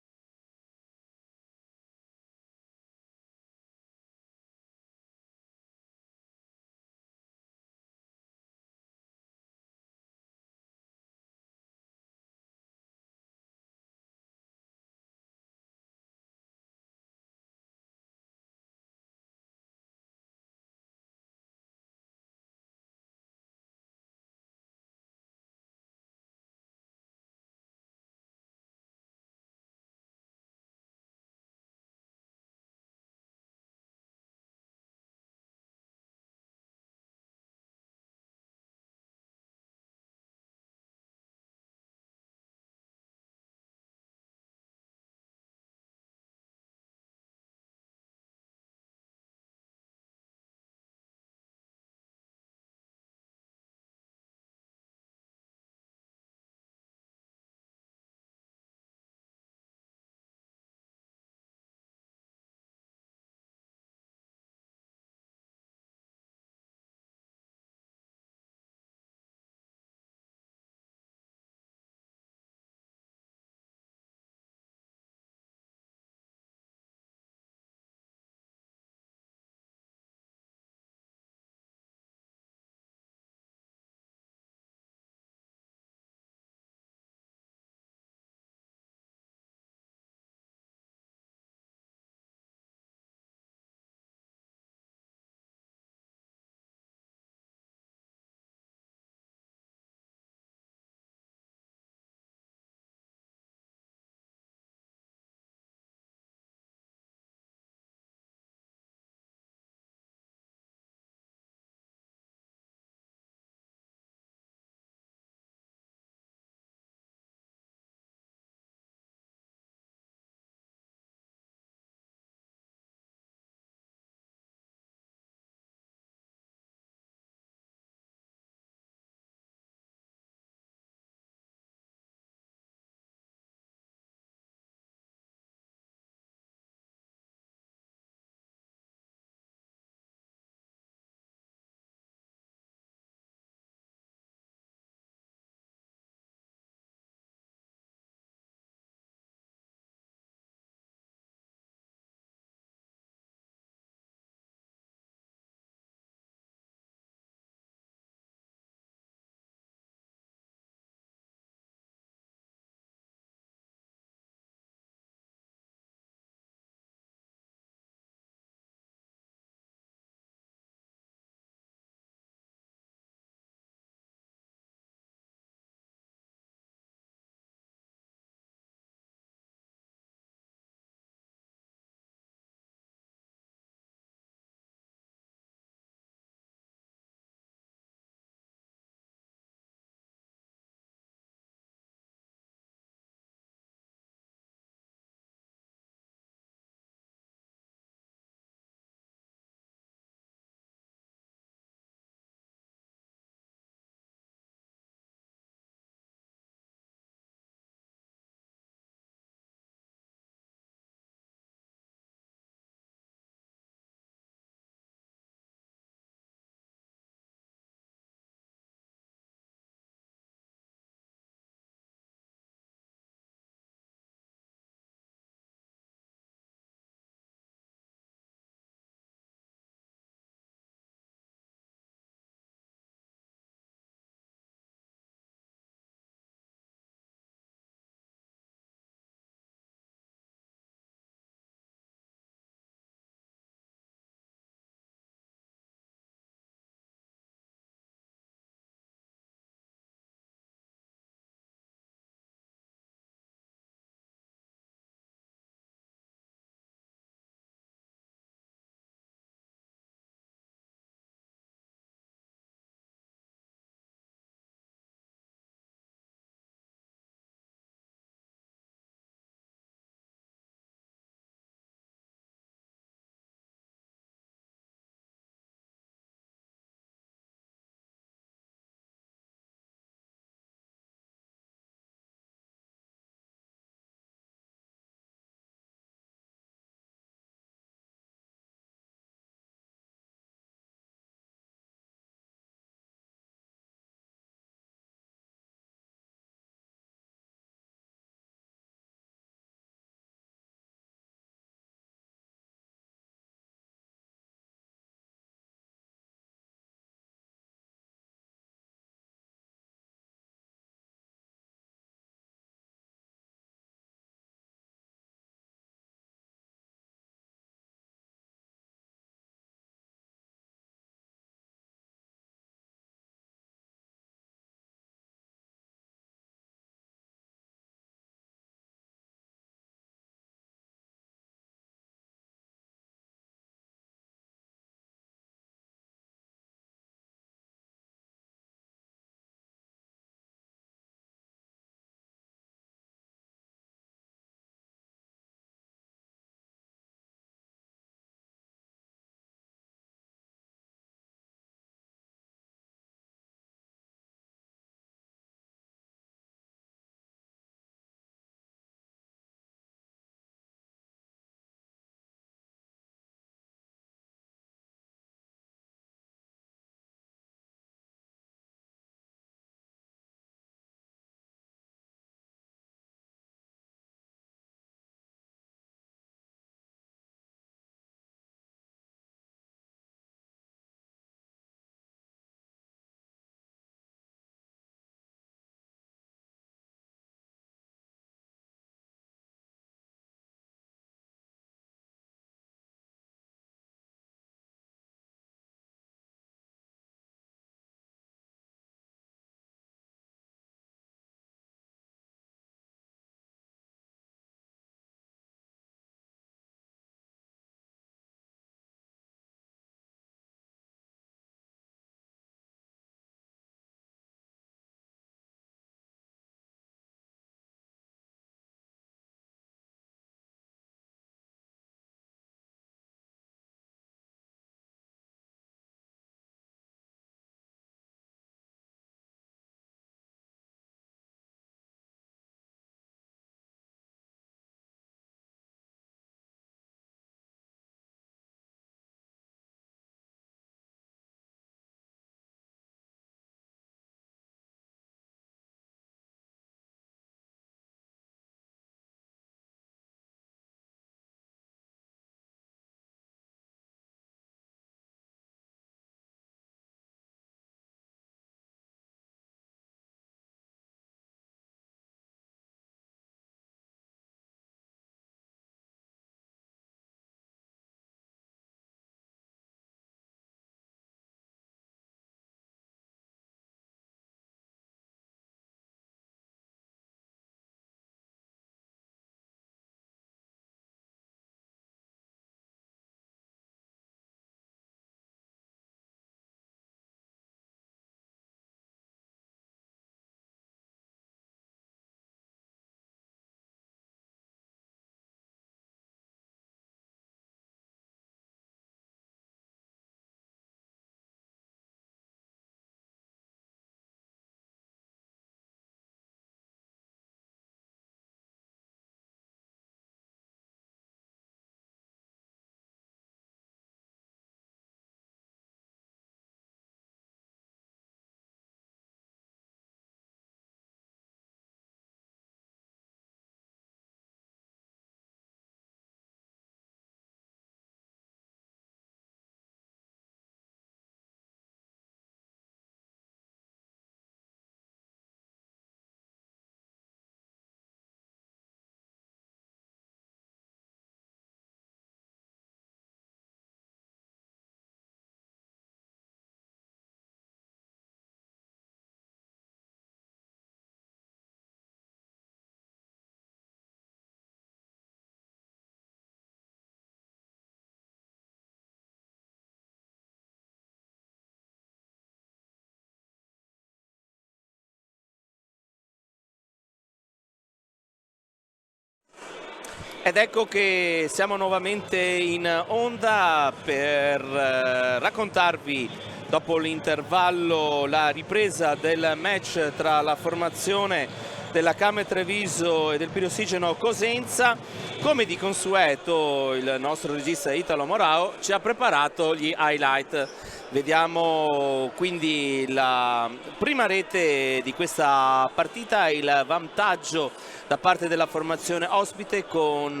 Ed ecco che siamo nuovamente in onda per raccontarvi, dopo l'intervallo, la ripresa del match tra la formazione della Came Treviso e del Pirossigeno Cosenza. Come di consueto, il nostro regista Italo Morao ci ha preparato gli highlight. Vediamo quindi la prima rete di questa partita, il vantaggio da parte della formazione ospite con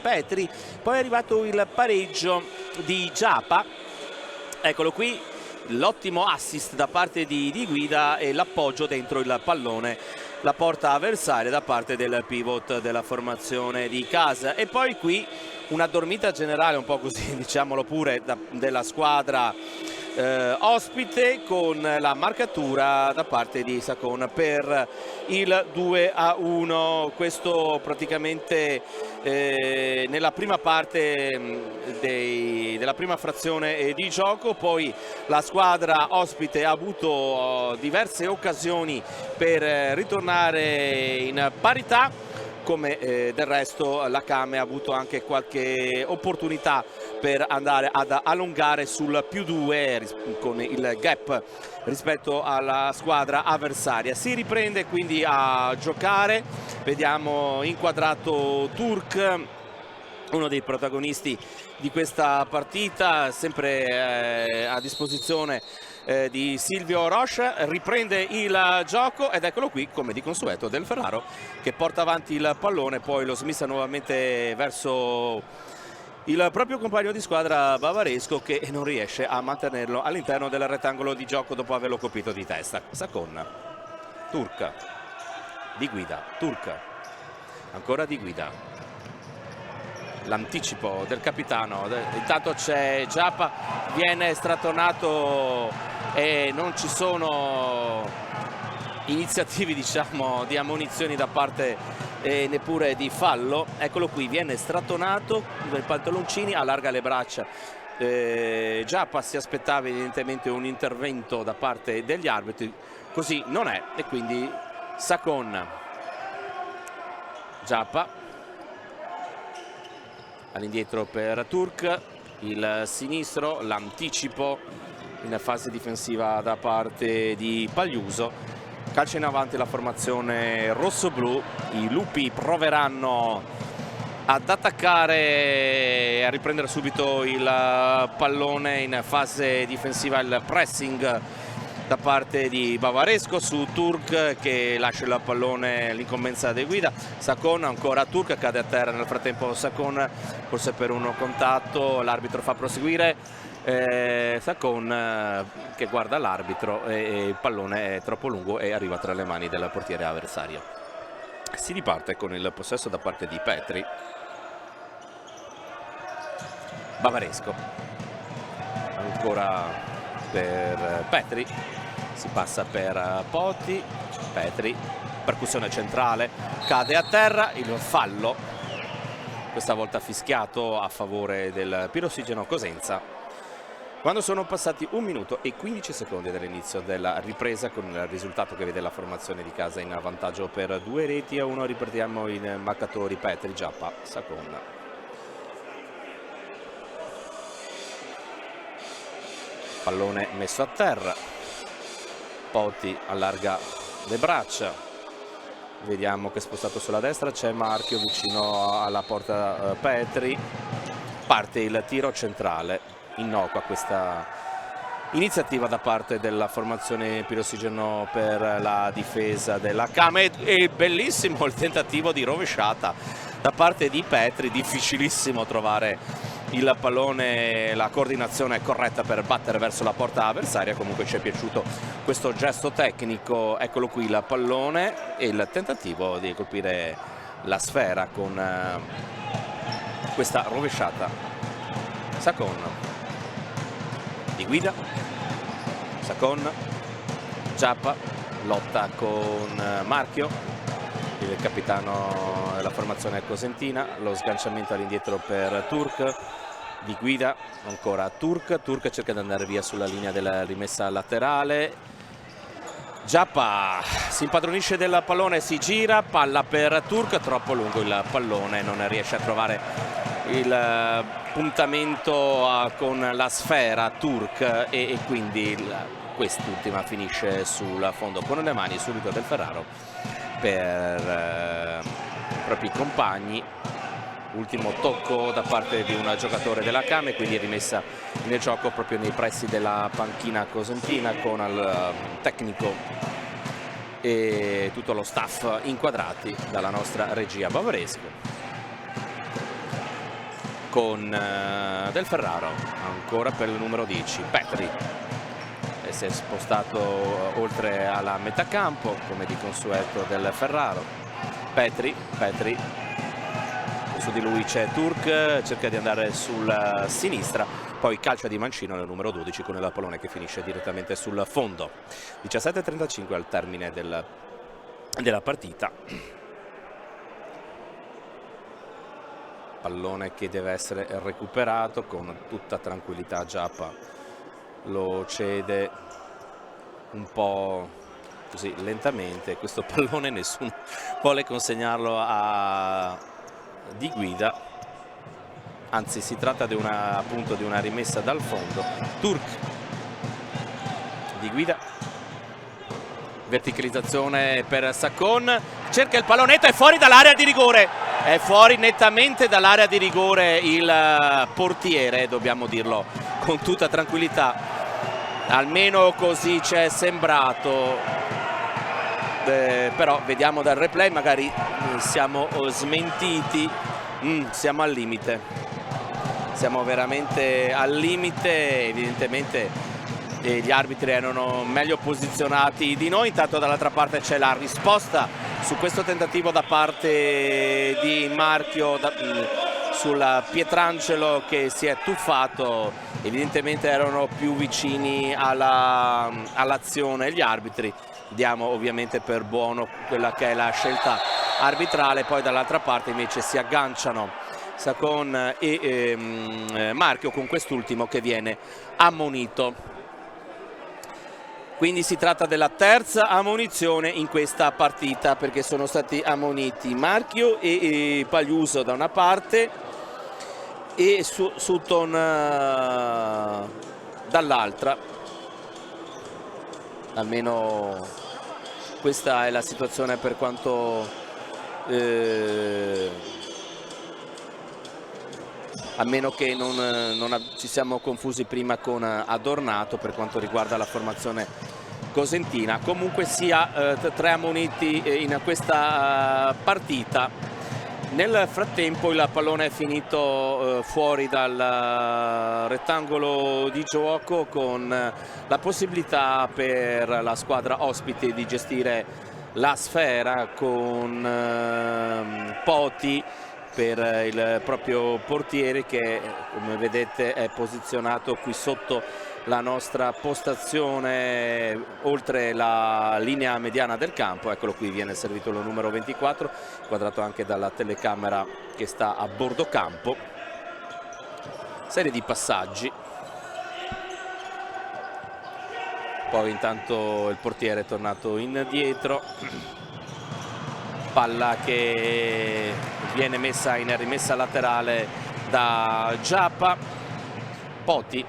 Petri, poi è arrivato il pareggio di Giappa, eccolo qui, l'ottimo assist da parte di Guida e l'appoggio dentro il pallone, la porta avversaria da parte del pivot della formazione di casa. E poi qui una dormita generale, un po' così diciamolo pure, della squadra ospite, con la marcatura da parte di Sacon per il 2-1. Questo praticamente nella prima parte della prima frazione di gioco. Poi la squadra ospite ha avuto diverse occasioni per ritornare in parità, come del resto la Came ha avuto anche qualche opportunità per andare ad allungare sul +2 con il gap rispetto alla squadra avversaria. Si riprende quindi a giocare, vediamo inquadrato Turk, uno dei protagonisti di questa partita, sempre a disposizione di Silvio Roche. Riprende il gioco ed eccolo qui, come di consueto, Del Ferraro che porta avanti il pallone, poi lo smissa nuovamente verso il proprio compagno di squadra Bavaresco, che non riesce a mantenerlo all'interno del rettangolo di gioco dopo averlo colpito di testa. Sacon, Turk, Di Guida, Turk, ancora Di Guida, l'anticipo del capitano. Intanto c'è Giappa, viene strattonato e non ci sono iniziative, diciamo, di ammonizioni da parte neppure di fallo. Eccolo qui, viene strattonato dai pantaloncini, allarga le braccia. Giappa si aspettava evidentemente un intervento da parte degli arbitri, così non è, e quindi Sacon, Giappa all'indietro per Turk, il sinistro, l'anticipo in fase difensiva da parte di Pagliuso. Calcia in avanti la formazione rossoblu, i lupi proveranno ad attaccare e a riprendere subito il pallone in fase difensiva, il pressing da parte di Bavaresco su Turk, che lascia il pallone all'incombenza di Guida. Sacon, ancora Turk, cade a terra nel frattempo Sacon, forse per uno contatto, l'arbitro fa proseguire. Sacon che guarda l'arbitro e il pallone è troppo lungo e arriva tra le mani del portiere avversario. Si riparte con il possesso da parte di Petri. Bavaresco, ancora per Petri, si passa per Poti, Petri, percussione centrale, cade a terra, il fallo questa volta fischiato a favore del Pirossigeno Cosenza, quando sono passati 1 minuto e 15 secondi dall'inizio della ripresa, con il risultato che vede la formazione di casa in vantaggio per 2-1. Ripartiamo in marcatori: Petri, Giappa, Sacon. Pallone messo a terra, Poti allarga le braccia, vediamo che spostato sulla destra c'è Marchio vicino alla porta Petri, parte il tiro centrale. Innocua questa iniziativa da parte della formazione Pirossigeno per la difesa della Came, e bellissimo il tentativo di rovesciata da parte di Petri, difficilissimo trovare il pallone, la coordinazione corretta per battere verso la porta avversaria. Comunque ci è piaciuto questo gesto tecnico. Eccolo qui il pallone e il tentativo di colpire la sfera con questa rovesciata. Sacon, Di Guida, Sacon, Giappa, lotta con Marchio, il capitano della formazione cosentina, lo sganciamento all'indietro per Turk, Di Guida, ancora Turk cerca di andare via sulla linea della rimessa laterale, Giappa si impadronisce del pallone, si gira, palla per Turk, troppo lungo il pallone, non riesce a trovare il puntamento con la sfera Turk e quindi quest'ultima finisce sul fondo con le mani subito del Ferraro per i propri compagni. Ultimo tocco da parte di un giocatore della Kame, quindi rimessa nel gioco proprio nei pressi della panchina cosentina con il tecnico e tutto lo staff inquadrati dalla nostra regia bavaresca, con Del Ferraro ancora per il numero 10, Petri, e si è spostato oltre alla metà campo come di consueto del Ferraro. Petri, su di lui c'è Turk, cerca di andare sulla sinistra, poi calcia di mancino nel numero 12 con il pallone che finisce direttamente sul fondo. 17:35 al termine della partita. Pallone che deve essere recuperato con tutta tranquillità. Giappa lo cede un po' così lentamente, questo pallone nessuno vuole consegnarlo a Di Guida, anzi si tratta di appunto di una rimessa dal fondo. Turk, Di Guida, verticalizzazione per Saccon, cerca il pallonetto, è fuori dall'area di rigore, è fuori nettamente dall'area di rigore il portiere, dobbiamo dirlo con tutta tranquillità, almeno così ci è sembrato. Però vediamo dal replay, magari siamo smentiti. Siamo al limite, siamo veramente al limite, evidentemente gli arbitri erano meglio posizionati di noi. Intanto dall'altra parte c'è la risposta su questo tentativo da parte di Marchio sul Pietrangelo che si è tuffato, evidentemente erano più vicini all'azione gli arbitri. Diamo ovviamente per buono quella che è la scelta arbitrale, poi dall'altra parte invece si agganciano Saccon e Marchio, con quest'ultimo che viene ammonito. Quindi si tratta della terza ammonizione in questa partita, perché sono stati ammoniti Marchio e Pagliuso da una parte e Sutton dall'altra. Almeno questa è la situazione per quanto a meno che non ci siamo confusi prima con Adornato per quanto riguarda la formazione cosentina. Comunque sia 3 ammoniti in questa partita. Nel frattempo il pallone è finito fuori dal rettangolo di gioco, con la possibilità per la squadra ospite di gestire la sfera con Poti per il proprio portiere che, come vedete, è posizionato qui sotto la nostra postazione, oltre la linea mediana del campo. Eccolo qui, viene servito il numero 24, inquadrato anche dalla telecamera che sta a bordo campo. Serie di passaggi, poi intanto il portiere è tornato indietro, palla che viene messa in rimessa laterale da Giappa. Poti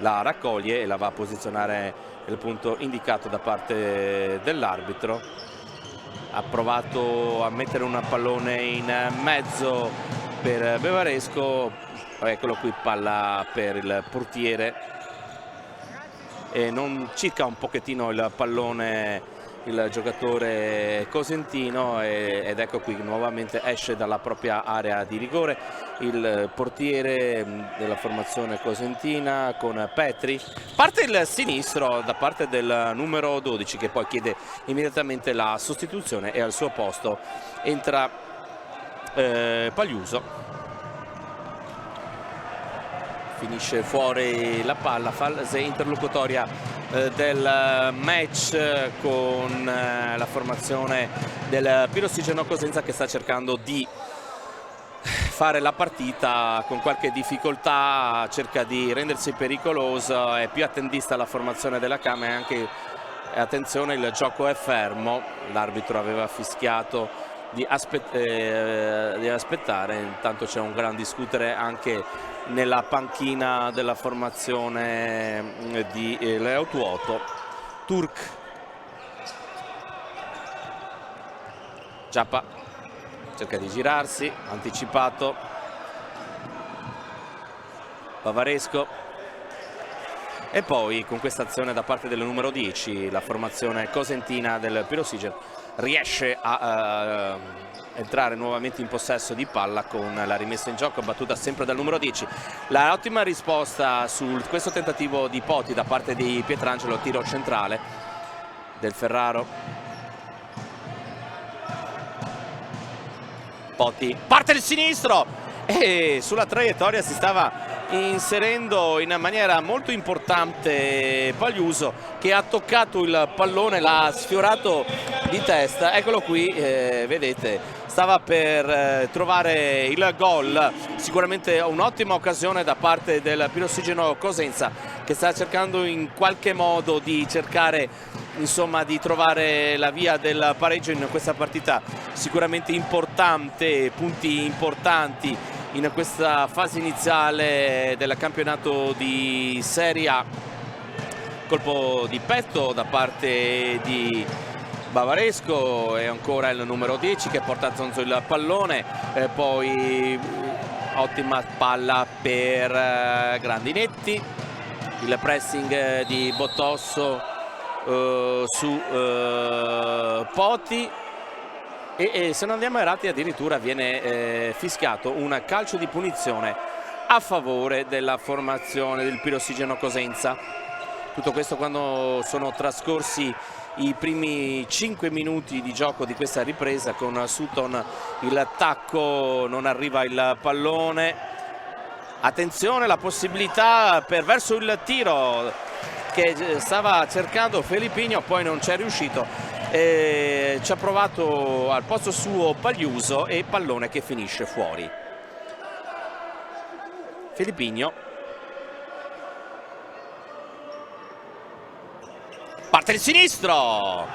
la raccoglie e la va a posizionare nel punto indicato da parte dell'arbitro. Ha provato a mettere un pallone in mezzo per Bevaresco, eccolo qui, palla per il portiere e non circa un pochettino il pallone il giocatore cosentino ed ecco qui nuovamente esce dalla propria area di rigore il portiere della formazione cosentina con Petri. Parte il sinistro da parte del numero 12 che poi chiede immediatamente la sostituzione e al suo posto entra Pagliuso. Finisce fuori la palla, fase interlocutoria del match con la formazione del Pirossigeno Cosenza che sta cercando di fare la partita con qualche difficoltà, cerca di rendersi pericoloso, è più attendista la formazione della Kame, anche E attenzione, il gioco è fermo, l'arbitro aveva fischiato di aspettare, intanto c'è un gran discutere anche nella panchina della formazione di Leo Tuoto. Turk, Giappa cerca di girarsi, anticipato, Bavaresco, e poi con questa azione da parte del numero 10 la formazione cosentina del Pirossigeno riesce a entrare nuovamente in possesso di palla con la rimessa in gioco battuta sempre dal numero 10. La ottima risposta su questo tentativo di Poti da parte di Pietrangelo, tiro centrale del Ferraro. Poti parte il sinistro e sulla traiettoria si stava inserendo in maniera molto importante Pagliuso, che ha toccato il pallone, l'ha sfiorato di testa. Eccolo qui, vedete, stava per trovare il gol. Sicuramente un'ottima occasione da parte del Pirossigeno Cosenza, che sta cercando in qualche modo di cercare, insomma, di trovare la via del pareggio in questa partita sicuramente importante, punti importanti in questa fase iniziale del campionato di Serie A. Colpo di petto da parte di Bavaresco e ancora il numero 10 che porta a zonzo il pallone, poi ottima palla per Grandinetti, il pressing di Bottosso su Poti. E se non andiamo errati addirittura viene fischiato un calcio di punizione a favore della formazione del Pirossigeno Cosenza. Tutto questo quando sono trascorsi i primi 5 minuti di gioco di questa ripresa, con Sutton il tacco, non arriva il pallone. Attenzione, la possibilità verso il tiro che stava cercando Felippigno, poi non c'è riuscito. Ci ha provato al posto suo Pagliuso e pallone che finisce fuori. Felippigno parte il sinistro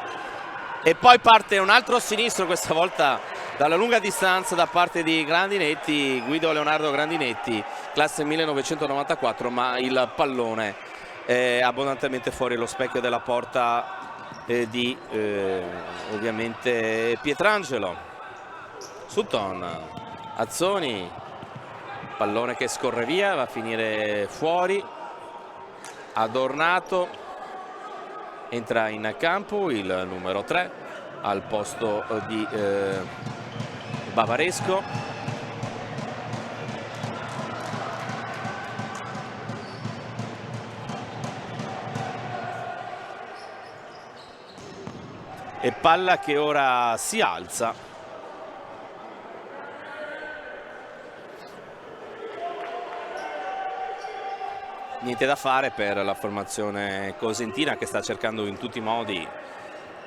e poi parte un altro sinistro, questa volta dalla lunga distanza da parte di Grandinetti, Guido Leonardo Grandinetti, classe 1994, ma il pallone è abbondantemente fuori lo specchio della porta di ovviamente Pietrangelo. Sutton, Azzoni, pallone che scorre via, va a finire fuori. Adornato, entra in campo il numero 3 al posto di Bavaresco. E palla che ora si alza. Niente da fare per la formazione cosentina, che sta cercando in tutti i modi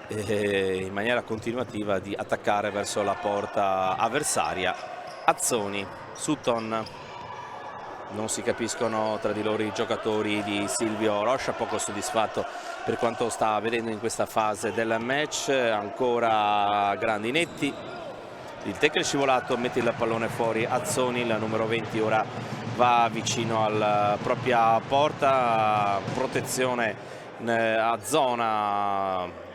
in maniera continuativa di attaccare verso la porta avversaria. Azzoni, Sutton, non si capiscono tra di loro i giocatori di Silvio Roscia, poco soddisfatto per quanto sta vedendo in questa fase del match. Ancora Grandinetti, il tackle scivolato, mette il pallone fuori. Azzoni, il numero 20, ora va vicino alla propria porta, protezione a zona.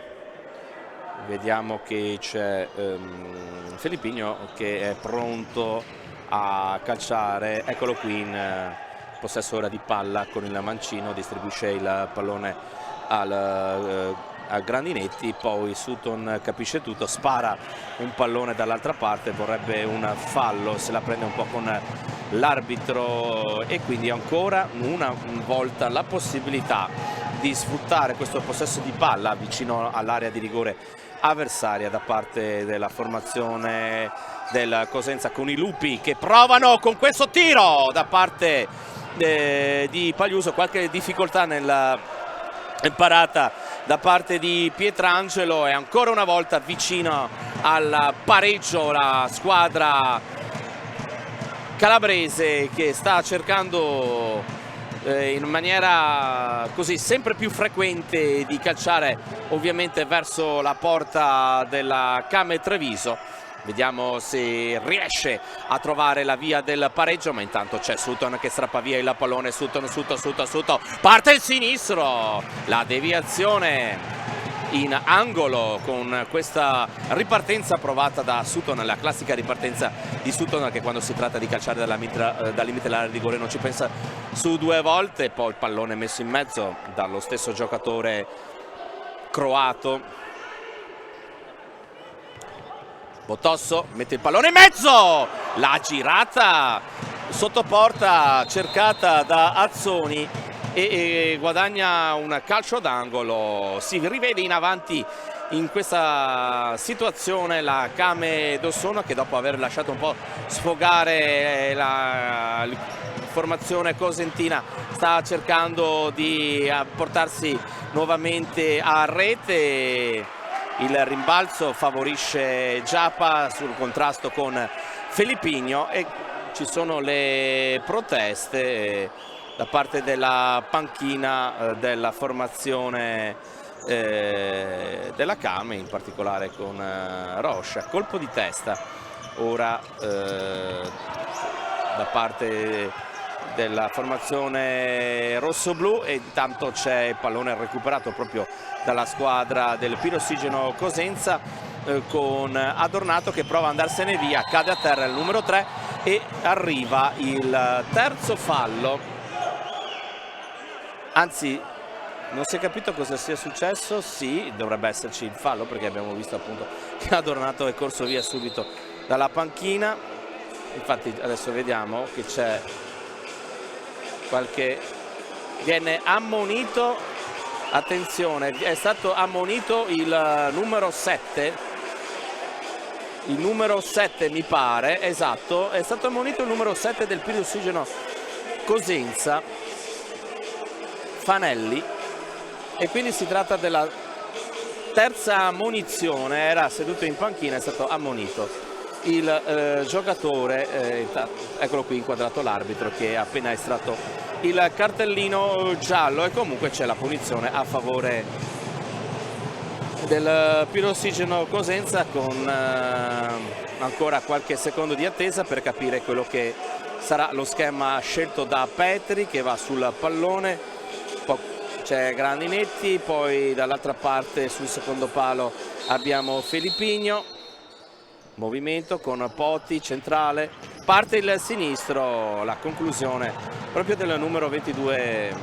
Vediamo che c'è Felippigno che è pronto a calciare. Eccolo qui in possesso ora di palla con il mancino, distribuisce il pallone a Grandinetti, poi Sutton capisce tutto, spara un pallone dall'altra parte, vorrebbe un fallo, se la prende un po' con l'arbitro, e quindi ancora una volta la possibilità di sfruttare questo possesso di palla vicino all'area di rigore avversaria da parte della formazione del Cosenza, con i lupi che provano con questo tiro da parte di Pagliuso, qualche difficoltà nella parata da parte di Pietrangelo, e ancora una volta vicino al pareggio la squadra calabrese, che sta cercando in maniera così sempre più frequente di calciare ovviamente verso la porta della Came Treviso. Vediamo se riesce a trovare la via del pareggio, ma intanto c'è Sutton che strappa via il pallone. Sutton, parte il sinistro, la deviazione in angolo con questa ripartenza provata da Sutton, la classica ripartenza di Sutton che quando si tratta di calciare dal limite dell'area di rigore non ci pensa su due volte. Poi il pallone messo in mezzo dallo stesso giocatore croato. Botosso mette il pallone in mezzo, la girata sotto porta cercata da Azzoni e guadagna un calcio d'angolo. Si rivede in avanti in questa situazione la Came d'Ossona, che dopo aver lasciato un po' sfogare la formazione cosentina sta cercando di portarsi nuovamente a rete. Il rimbalzo favorisce Giappa sul contrasto con Filippigno e ci sono le proteste da parte della panchina della formazione della Came, in particolare con Rocha. Colpo di testa ora da parte della formazione rossoblu e intanto c'è il pallone recuperato proprio dalla squadra del Pirossigeno Cosenza con Adornato che prova ad andarsene via, cade a terra il numero 3 e arriva il terzo fallo. Anzi, non si è capito cosa sia successo. Sì, dovrebbe esserci il fallo perché abbiamo visto appunto che Adornato è corso via subito dalla panchina. Infatti adesso vediamo che c'è viene ammonito, attenzione, è stato ammonito il numero 7, mi pare, esatto, è stato ammonito il numero 7 del Pirossigeno Cosenza, Fanelli, e quindi si tratta della terza ammonizione. Era seduto in panchina, è stato ammonito il giocatore, eccolo qui inquadrato l'arbitro che ha appena estratto il cartellino giallo, e comunque c'è la punizione a favore del Pirossigeno Cosenza con ancora qualche secondo di attesa per capire quello che sarà lo schema scelto da Petri, che va sul pallone. C'è Grandinetti, poi dall'altra parte sul secondo palo abbiamo Filippigno. Movimento con Poti centrale, parte il sinistro, la conclusione proprio del numero 22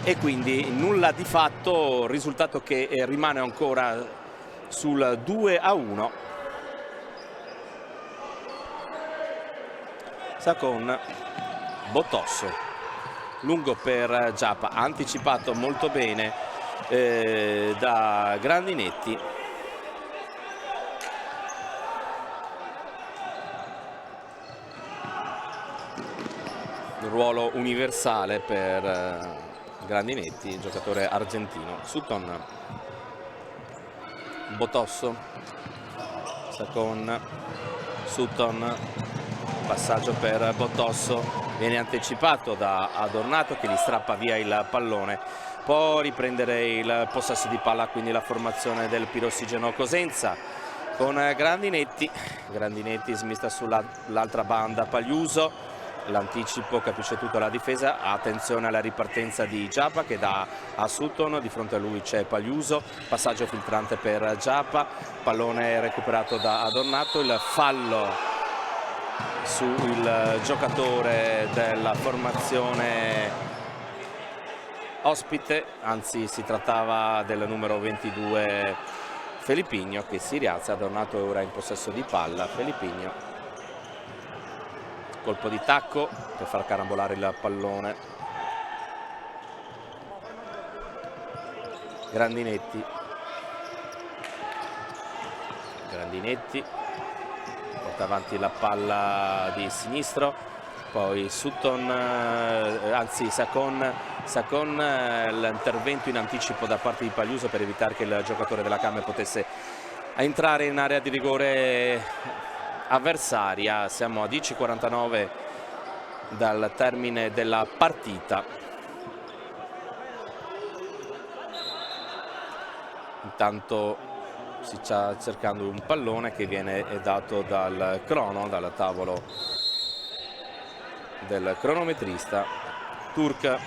e quindi nulla di fatto, risultato che rimane ancora sul 2-1. Sacon, Botosso, lungo per Giappa, anticipato molto bene da Grandinetti. Ruolo universale per Grandinetti, giocatore argentino. Sutton, Botosso, Sacon, Sutton, passaggio per Botosso, viene anticipato da Adornato che gli strappa via il pallone, può riprendere il possesso di palla quindi la formazione del Pirossigeno Cosenza con Grandinetti. Grandinetti smista sull'altra banda Pagliuso, l'anticipo, capisce tutto la difesa, attenzione alla ripartenza di Giappa che dà a Sutton, di fronte a lui c'è Pagliuso, passaggio filtrante per Giappa, pallone recuperato da Adornato, il fallo sul giocatore della formazione ospite, anzi si trattava del numero 22 Filippigno che si rialza. Adornato è ora in possesso di palla. Filippigno, colpo di tacco per far carambolare il pallone. Grandinetti porta avanti la palla di sinistro, poi Sutton, anzi Sacon, l'intervento in anticipo da parte di Pagliuso per evitare che il giocatore della Came potesse entrare in area di rigore avversaria. Siamo a 10:49 dal termine della partita. Intanto si sta cercando un pallone che viene dato dal crono, dal tavolo del cronometrista. Turk,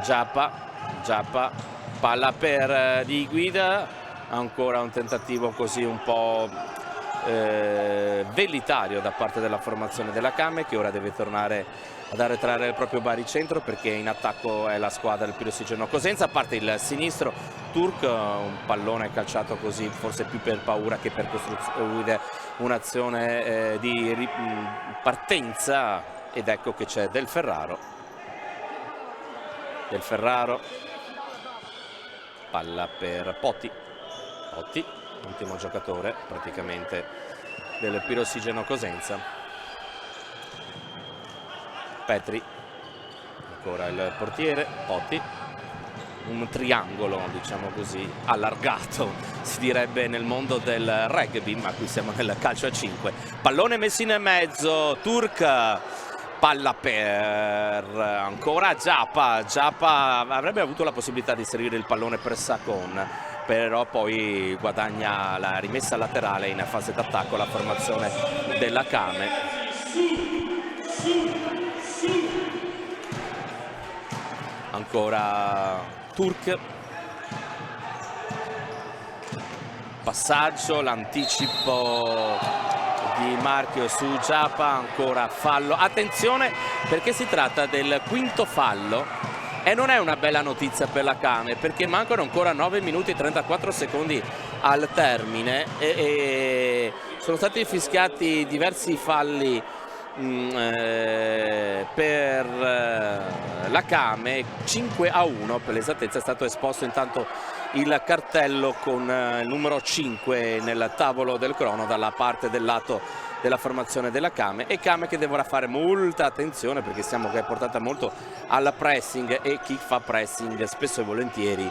Giappa, palla per Di Guida, ancora un tentativo così un po' velitario da parte della formazione della Kame, che ora deve tornare ad arretrare il proprio baricentro perché in attacco è la squadra del Pirossigeno Cosenza. A parte il sinistro, Turk, un pallone calciato così forse più per paura che per costruire un'azione di partenza, ed ecco che c'è Del Ferraro, palla per Potti, ultimo giocatore praticamente del Pirossigeno Cosenza. Petri, ancora il portiere, Potti, un triangolo diciamo così allargato, si direbbe nel mondo del rugby, ma qui siamo nel calcio a 5. Pallone messo in mezzo, Turk, palla per ancora Giappa avrebbe avuto la possibilità di servire il pallone per Sacon, però poi guadagna la rimessa laterale in fase d'attacco la formazione della Kame. Ancora Turk, passaggio, l'anticipo di marchio su Giappa, ancora fallo. Attenzione perché si tratta del quinto fallo e non è una bella notizia per la Kame, perché mancano ancora 9 minuti e 34 secondi al termine e sono stati fischiati diversi falli per la Kame. 5-1 per l'esattezza. È stato esposto intanto il cartello con il numero 5 nel tavolo del crono dalla parte del lato della formazione della Kame, e Kame che dovrà fare molta attenzione perché siamo portata molto al pressing e chi fa pressing spesso e volentieri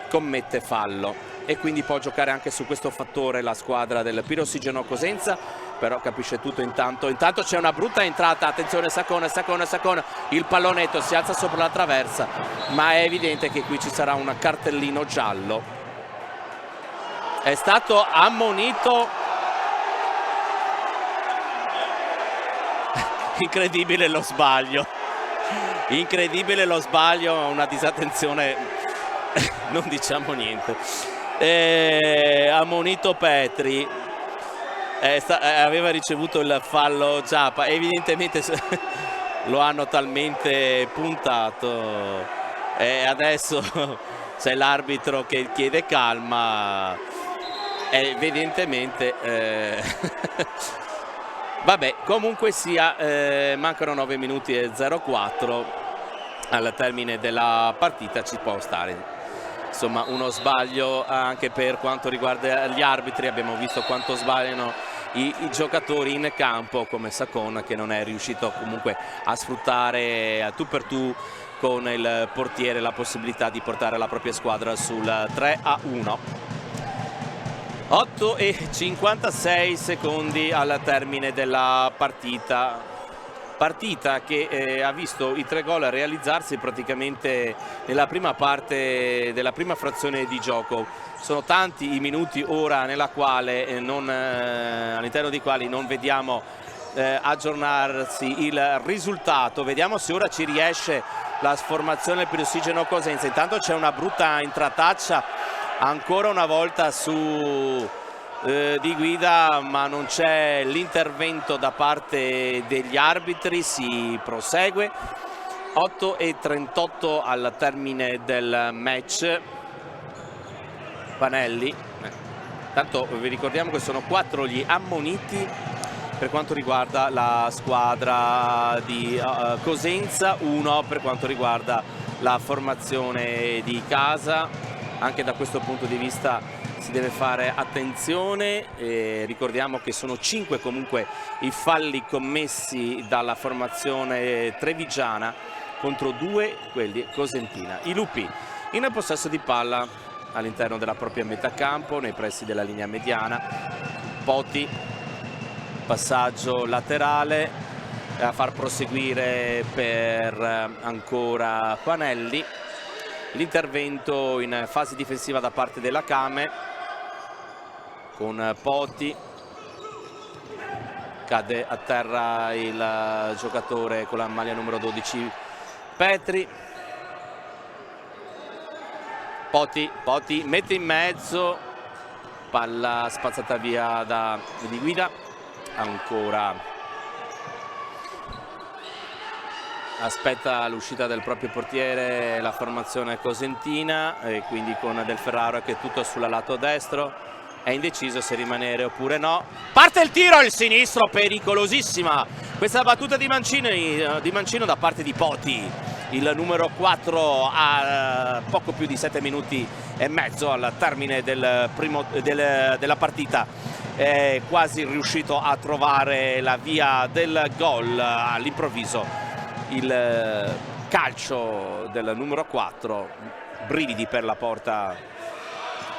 commette fallo, e quindi può giocare anche su questo fattore la squadra del Pirossigeno Cosenza, però capisce tutto intanto c'è una brutta entrata. Attenzione, Sacon, il pallonetto si alza sopra la traversa, ma è evidente che qui ci sarà un cartellino giallo. È stato ammonito. Incredibile lo sbaglio, una disattenzione, non diciamo niente. Ammonito Petri, aveva ricevuto il fallo Giappa, evidentemente lo hanno talmente puntato e adesso c'è l'arbitro che chiede calma, evidentemente vabbè, comunque sia, mancano 9 minuti e 04 al termine della partita, ci può stare insomma uno sbaglio anche per quanto riguarda gli arbitri. Abbiamo visto quanto sbagliano i giocatori in campo, come Sacon che non è riuscito comunque a sfruttare a tu per tu con il portiere la possibilità di portare la propria squadra sul 3-1. 8 e 56 secondi al termine della partita che ha visto i 3 gol realizzarsi praticamente nella prima parte della prima frazione di gioco. Sono tanti i minuti ora nella quale all'interno dei quali non vediamo aggiornarsi il risultato. Vediamo se ora ci riesce la formazione del Pirossigeno Cosenza. Intanto c'è una brutta intrataccia ancora una volta su Di Guida, ma non c'è l'intervento da parte degli arbitri. Si prosegue. 8 e 38 al termine del match. Panelli, tanto vi ricordiamo che sono 4 gli ammoniti per quanto riguarda la squadra di Cosenza, 1 per quanto riguarda la formazione di casa. Anche da questo punto di vista si deve fare attenzione, ricordiamo che sono 5 comunque i falli commessi dalla formazione trevigiana contro 2 quelli cosentina. I lupi in possesso di palla all'interno della propria metà campo, nei pressi della linea mediana. Potti, passaggio laterale, a far proseguire per ancora Fanelli l'intervento in fase difensiva da parte della Kame, con Poti. Cade a terra il giocatore con la maglia numero 12 Petri. Poti mette in mezzo, palla spazzata via di guida, ancora aspetta l'uscita del proprio portiere la formazione cosentina, e quindi con Del Ferraro che è tutto sul lato destro, è indeciso se rimanere oppure no. Parte il tiro, il sinistro, pericolosissima questa battuta di Mancino da parte di Poti, il numero 4 a poco più di 7 minuti e mezzo al termine della partita. È quasi riuscito a trovare la via del gol. All'improvviso il calcio del numero 4, brividi per la porta,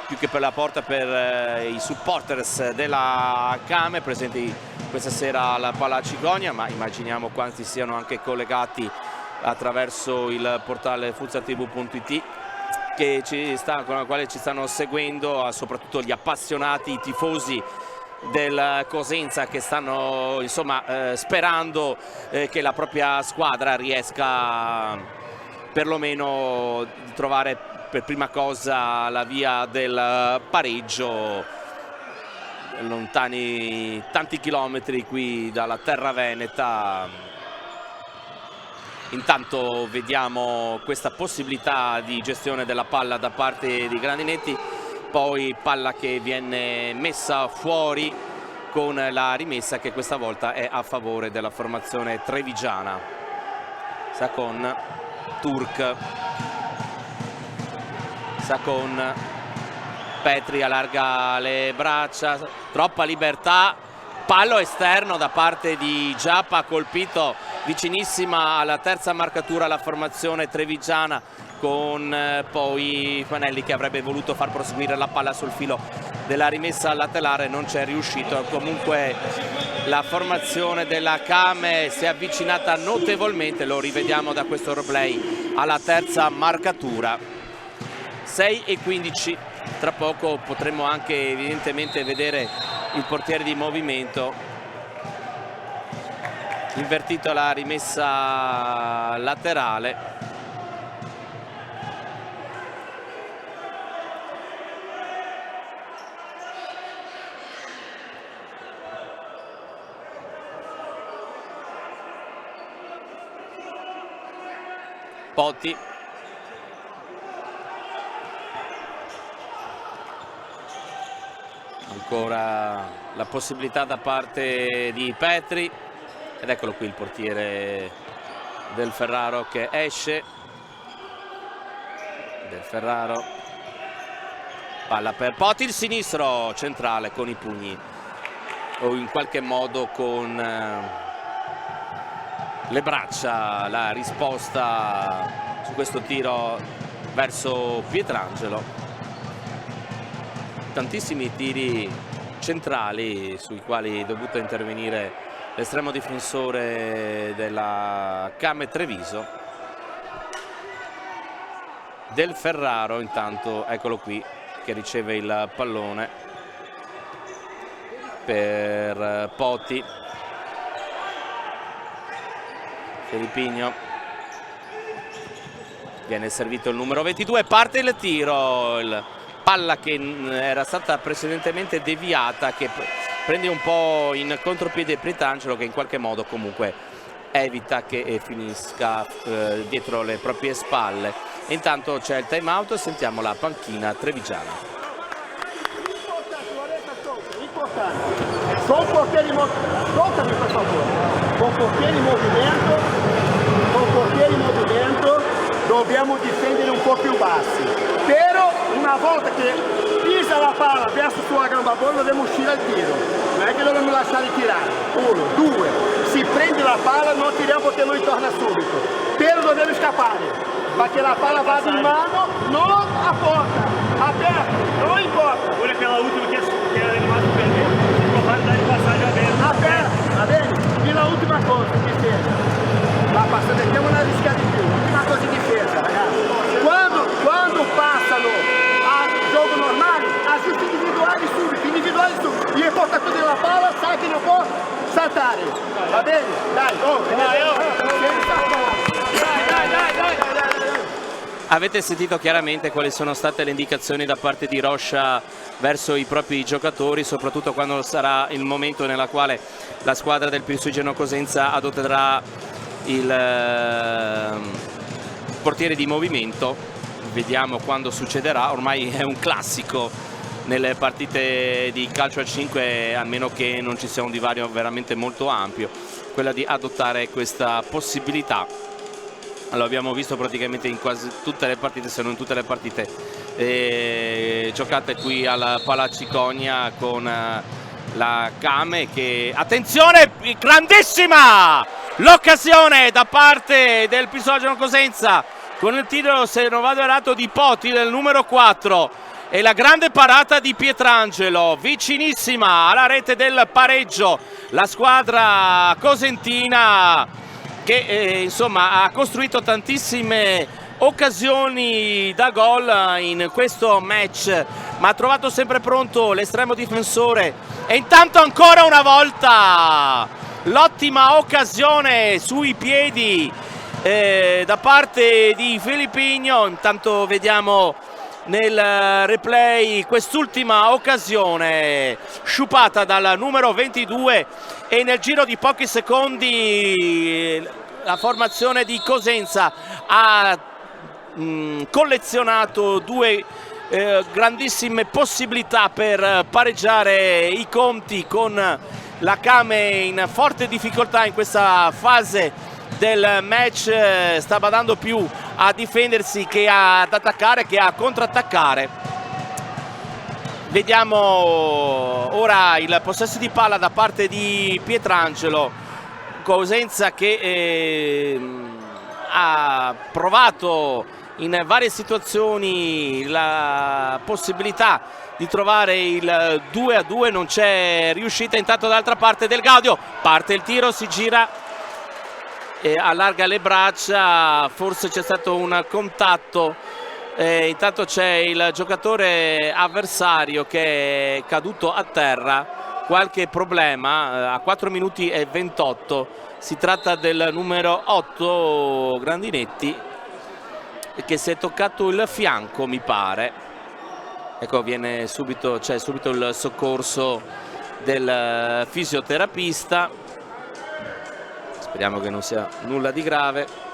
più che per la porta, per i supporters della Kame presenti questa sera alla Pala Ciconia, ma immaginiamo quanti siano anche collegati attraverso il portale futsatv.it con il quale ci stanno seguendo, soprattutto gli appassionati, i tifosi del Cosenza che stanno insomma sperando che la propria squadra riesca perlomeno a trovare per prima cosa la via del pareggio, lontani tanti chilometri qui dalla terra veneta. Intanto vediamo questa possibilità di gestione della palla da parte di Grandinetti, poi palla che viene messa fuori con la rimessa che questa volta è a favore della formazione trevigiana. Sacon, Turk, Sacon, Petri allarga le braccia, troppa libertà, pallo esterno da parte di Giappa, colpito vicinissima alla terza marcatura la formazione trevigiana, con poi Fanelli che avrebbe voluto far proseguire la palla sul filo della rimessa laterale, non c'è riuscito. Comunque la formazione della Kame si è avvicinata notevolmente, lo rivediamo da questo replay, alla terza marcatura. 6:15, tra poco potremo anche evidentemente vedere il portiere di movimento. Invertito la rimessa laterale. Poti. Ancora la possibilità da parte di Petri, ed eccolo qui il portiere Del Ferraro che esce. Del Ferraro, palla per Poti, il sinistro centrale con i pugni o in qualche modo con le braccia, la risposta su questo tiro verso Pietrangelo. Tantissimi tiri centrali sui quali è dovuto intervenire l'estremo difensore della Kame Treviso. Del Ferraro intanto, eccolo qui, che riceve il pallone per Poti. Filippino, viene servito il numero 22, parte il tiro, palla che era stata precedentemente deviata, che prende un po' in contropiede Pietrangelo, che in qualche modo comunque evita che finisca dietro le proprie spalle. Intanto c'è il time out, sentiamo la panchina trevigiana. Con portiere in movimento, dobbiamo difendere un po' più bassi, però una volta che pisa la palla verso sulla gamba buona dobbiamo uscire al tiro, non è che dobbiamo lasciare tirare. 1, 2, si prende la palla, non tiriamo perché non torna subito, però dobbiamo scappare, perché la palla vada in mano, non a porta, aperto, non importa. Pure aquela última que era rimasto perdendo, provato dare passaggi aperto. Aperto, va bene? Fino ultima cosa, difesa. La passata, andiamo a rischiare di più. Ultima cosa in difesa, ragazzi. Quando passano a gioco normale, ajuste individuali subito. Il portatore della palla sa che non può saltare. Va bene? Dai, Avete sentito chiaramente quali sono state le indicazioni da parte di Roscia verso i propri giocatori, soprattutto quando sarà il momento nella quale la squadra del Pirsugeno Cosenza adotterà il portiere di movimento. Vediamo quando succederà, ormai è un classico nelle partite di calcio a 5, a meno che non ci sia un divario veramente molto ampio, quella di adottare questa possibilità. Lo abbiamo visto praticamente in quasi tutte le partite, se non in tutte le partite giocate qui alla Palaciconia con la Kame che, attenzione, grandissima l'occasione da parte del Pirsugeno Cosenza con il tiro, se non vado errato, di Poti del numero 4 e la grande parata di Pietrangelo, vicinissima alla rete del pareggio la squadra cosentina che insomma ha costruito tantissime occasioni da gol in questo match, ma ha trovato sempre pronto l'estremo difensore. E intanto ancora una volta l'ottima occasione sui piedi da parte di Filippino. Intanto vediamo nel replay quest'ultima occasione sciupata dal numero 22 e nel giro di pochi secondi la formazione di Cosenza ha collezionato due grandissime possibilità per pareggiare i conti, con la Kame in forte difficoltà in questa fase del match, sta badando più a difendersi che ad attaccare, che a contrattaccare. Vediamo ora il possesso di palla da parte di Pietrangelo. Cosenza che ha provato in varie situazioni la possibilità di trovare il 2-2, non c'è riuscita. Intanto dall'altra parte Del Gaudio, parte il tiro, si gira e allarga le braccia, forse c'è stato un contatto. Intanto c'è il giocatore avversario che è caduto a terra, qualche problema a 4 minuti e 28. Si tratta del numero 8 Grandinetti che si è toccato il fianco, mi pare. Ecco, c'è subito il soccorso del fisioterapista. Speriamo che non sia nulla di grave.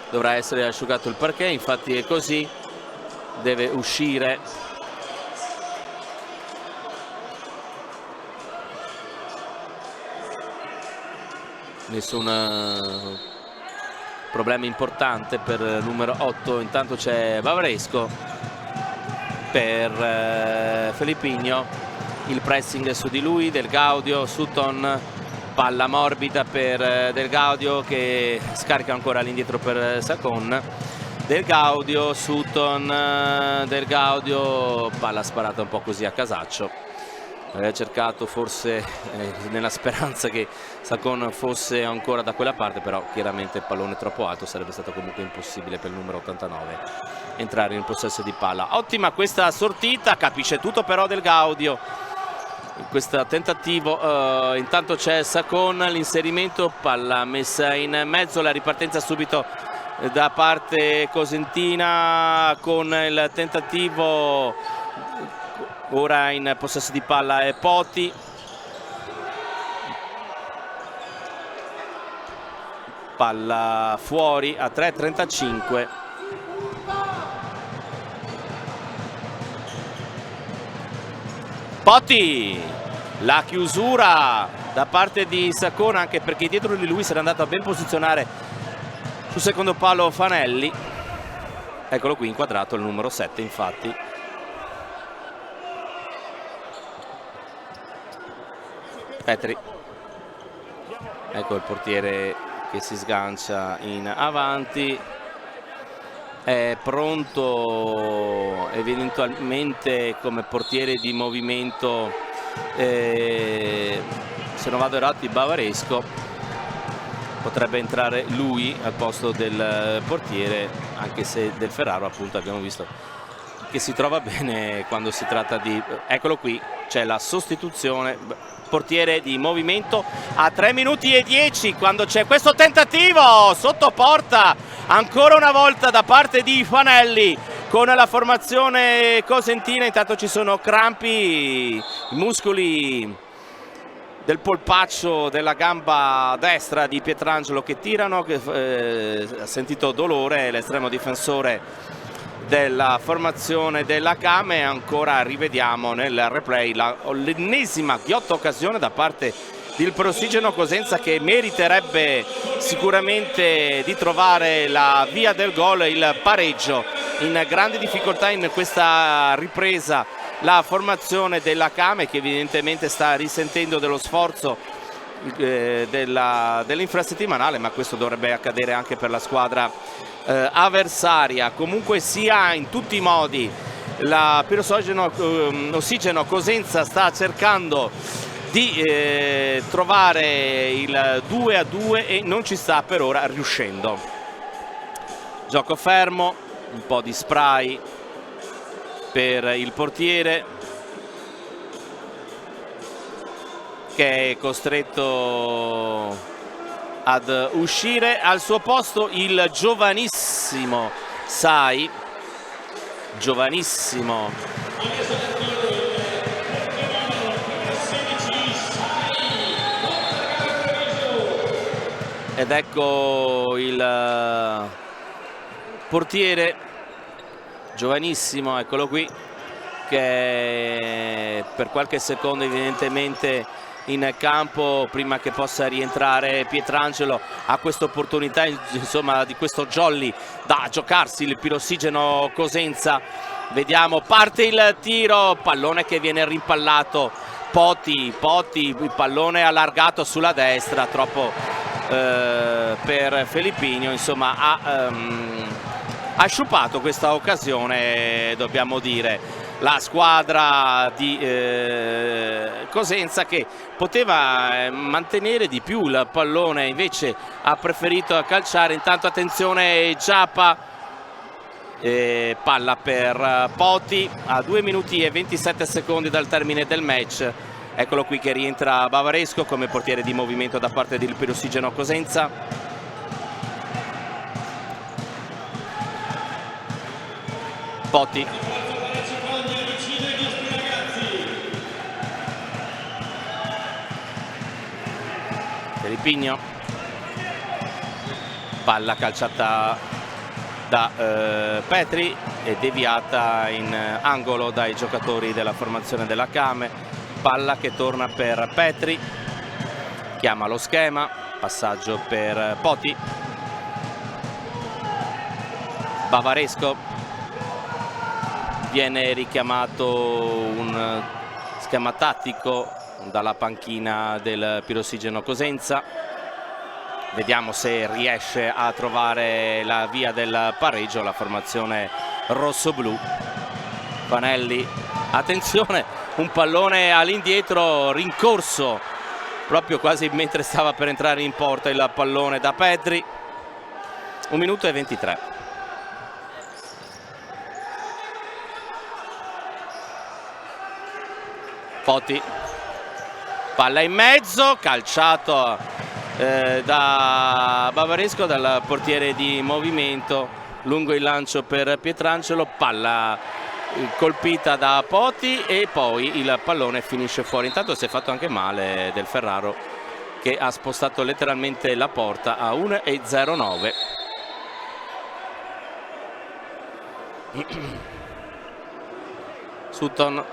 Dovrà essere asciugato il parquet, infatti è così, deve uscire nessun problema importante per il numero 8. Intanto c'è Vavresco per Filippino, il pressing su di lui, Del Gaudio, Sutton, palla morbida per Del Gaudio che scarica ancora all'indietro per Sacon. Del Gaudio, Sutton, Del Gaudio, palla sparata un po' così a casaccio. Aveva cercato forse nella speranza che Sacon fosse ancora da quella parte, però chiaramente il pallone troppo alto, sarebbe stato comunque impossibile per il numero 89 entrare in possesso di palla. Ottima questa sortita, capisce tutto però Del Gaudio in questo tentativo. Intanto c'è Sacon, l'inserimento, palla messa in mezzo, la ripartenza subito da parte cosentina con il tentativo. Ora in possesso di palla è Poti. Palla fuori a 3:35. Poti, la chiusura da parte di Sacona, anche perché dietro di lui si era andato a ben posizionare sul secondo palo Fanelli. Eccolo qui inquadrato il numero 7, infatti. Petri, ecco il portiere che si sgancia in avanti. è pronto eventualmente come portiere di movimento, se non vado errato, di Bavaresco. Potrebbe entrare lui al posto del portiere, anche se Del Ferraro appunto abbiamo visto che si trova bene quando si tratta di... Eccolo qui, c'è la sostituzione, portiere di movimento a 3 minuti e 10 quando c'è questo tentativo sotto porta ancora una volta da parte di Fanelli con la formazione cosentina. Intanto ci sono crampi, i muscoli del polpaccio della gamba destra di Pietrangelo che tirano, che ha sentito dolore l'estremo difensore della formazione della Kame. Ancora rivediamo nel replay l'ennesima ghiotta occasione da parte del Pirossigeno Cosenza, che meriterebbe sicuramente di trovare la via del gol, il pareggio. In grande difficoltà in questa ripresa la formazione della Kame, che evidentemente sta risentendo dello sforzo dell'infrasettimanale, ma questo dovrebbe accadere anche per la squadra avversaria. Comunque sia, in tutti i modi la Pirossigeno Cosenza sta cercando di trovare il 2-2 e non ci sta per ora riuscendo. Gioco fermo, un po' di spray per il portiere, che è costretto ad uscire. Al suo posto il giovanissimo Sai, giovanissimo, ed ecco il portiere giovanissimo, eccolo qui, che per qualche secondo evidentemente in campo prima che possa rientrare Pietrangelo. Ha questa opportunità, insomma, di questo jolly da giocarsi il Pirossigeno Cosenza. Vediamo, parte il tiro, pallone che viene rimpallato, Poti, il pallone allargato sulla destra, troppo per Felippinho, insomma ha sciupato questa occasione, dobbiamo dire, la squadra di Cosenza, che poteva mantenere di più il pallone, invece ha preferito calciare. Intanto attenzione, Giappa, palla per Poti a 2 minuti e 27 secondi dal termine del match. Eccolo qui che rientra Bavaresco come portiere di movimento da parte del Pirossigeno Cosenza. Poti, Felippinho, palla calciata da Petri e deviata in angolo dai giocatori della formazione della Kame. Palla che torna per Petri, chiama lo schema, passaggio per Poti, Bavaresco, viene richiamato un schema tattico dalla panchina del Pirossigeno Cosenza. Vediamo se riesce a trovare la via del pareggio la formazione rossoblu. Fanelli, attenzione, un pallone all'indietro, rincorso proprio quasi mentre stava per entrare in porta il pallone da Petri. 1 minuto e 23. Poti, palla in mezzo, calciato da Bavaresco, dal portiere di movimento, lungo il lancio per Pietrangelo, palla colpita da Poti e poi il pallone finisce fuori. Intanto si è fatto anche male Del Ferraro, che ha spostato letteralmente la porta a 1,09. Sutton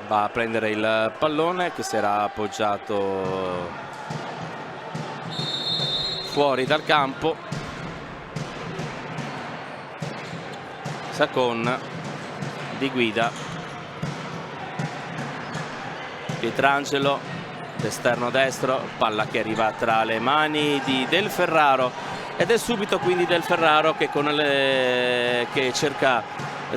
va a prendere il pallone che si era appoggiato fuori dal campo. Sacon di guida, Pietrangelo, l'esterno destro, palla che arriva tra le mani di Del Ferraro ed è subito quindi Del Ferraro che, che cerca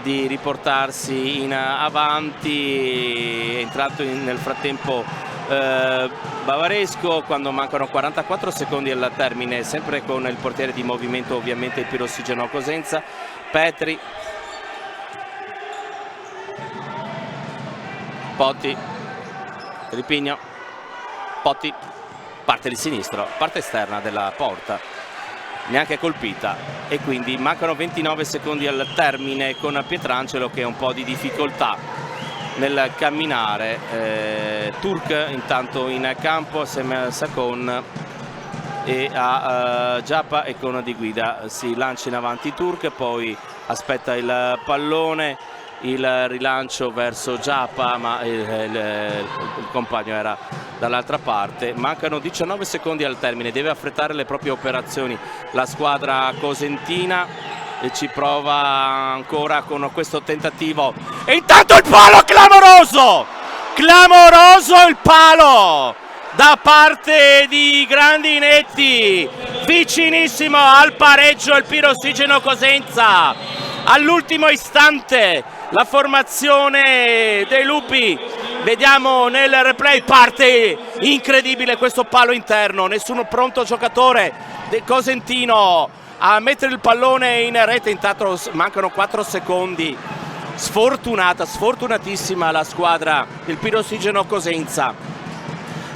di riportarsi in avanti. È entrato nel frattempo Bavaresco quando mancano 44 secondi al termine, sempre con il portiere di movimento ovviamente il Pirossigeno Cosenza. Petri, Potti, Ripigno, Potti, parte di sinistro, parte esterna della porta, neanche colpita, e quindi mancano 29 secondi al termine con Pietrangelo che ha un po' di difficoltà nel camminare. Turk intanto in campo assieme a Sacon e a Giappa, e con di guida si lancia in avanti Turk, poi aspetta il pallone, il rilancio verso Giappa, ma il compagno era dall'altra parte. Mancano 19 secondi al termine, deve affrettare le proprie operazioni la squadra cosentina e ci prova ancora con questo tentativo, e intanto il palo clamoroso, clamoroso il palo da parte di Grandinetti, vicinissimo al pareggio il Pirossigeno Cosenza. All'ultimo istante la formazione dei Lupi, vediamo nel replay, parte incredibile questo palo interno, nessuno pronto giocatore del cosentino a mettere il pallone in rete. Intanto mancano 4 secondi, sfortunatissima la squadra del Pirossigeno Cosenza,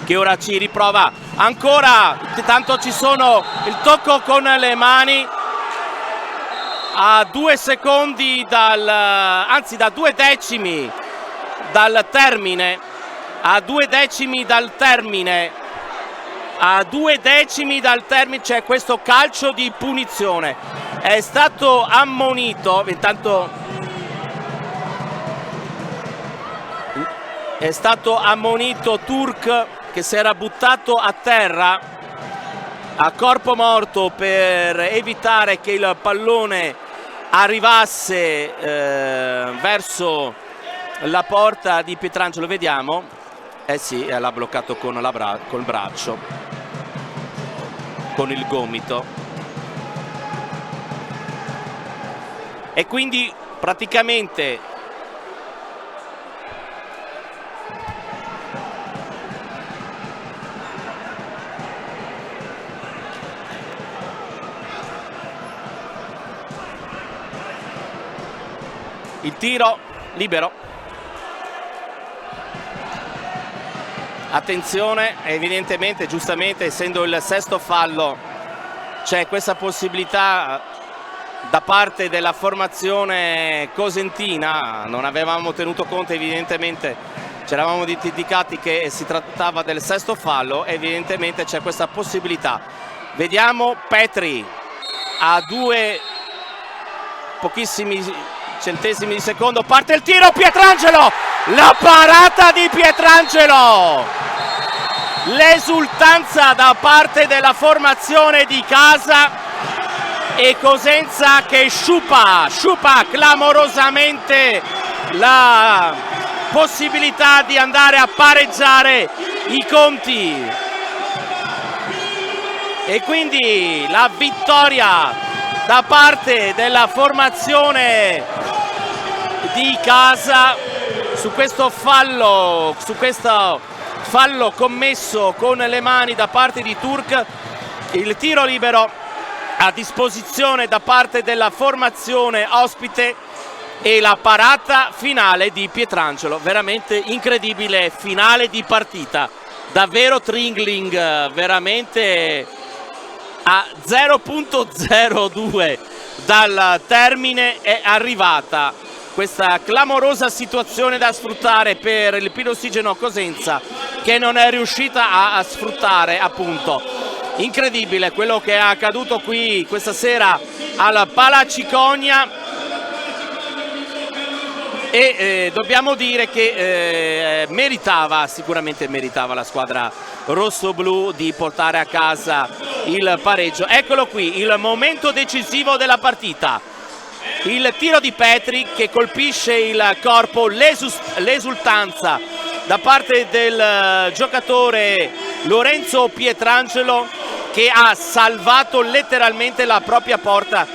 che ora ci riprova ancora. Tanto ci sono il tocco con le mani a 2 secondi anzi da 2 decimi dal termine, a 2 decimi dal termine, a 2 decimi dal termine c'è questo calcio di punizione. È stato ammonito, intanto è stato ammonito Turk, che si era buttato a terra a corpo morto per evitare che il pallone arrivasse verso la porta di Pietrangelo. Vediamo, sì, l'ha bloccato col braccio, con il gomito, e quindi praticamente il tiro libero. Attenzione, evidentemente, giustamente, essendo il 6º fallo, c'è questa possibilità da parte della formazione cosentina. Non avevamo tenuto conto, evidentemente, ci eravamo dimenticati che si trattava del 6º fallo, evidentemente c'è questa possibilità. Vediamo Petri a 2 pochissimi centesimi di secondo, parte il tiro, Pietrangelo, la parata di Pietrangelo, l'esultanza da parte della formazione di casa, e Cosenza che sciupa clamorosamente la possibilità di andare a pareggiare i conti, e quindi la vittoria da parte della formazione di casa su questo fallo commesso con le mani da parte di Turk. Il tiro libero a disposizione da parte della formazione ospite e la parata finale di Pietrangelo. Veramente incredibile finale di partita, davvero Tringling, veramente a 0.02 dal termine è arrivata questa clamorosa situazione da sfruttare per il Pirossigeno Cosenza, che non è riuscita a sfruttare, appunto. Incredibile quello che è accaduto qui questa sera al Palaciconia, e dobbiamo dire che sicuramente meritava la squadra rossoblu di portare a casa il pareggio. Eccolo qui il momento decisivo della partita, il tiro di Petri che colpisce il corpo, l'esultanza da parte del giocatore Lorenzo Pietrangelo, che ha salvato letteralmente la propria porta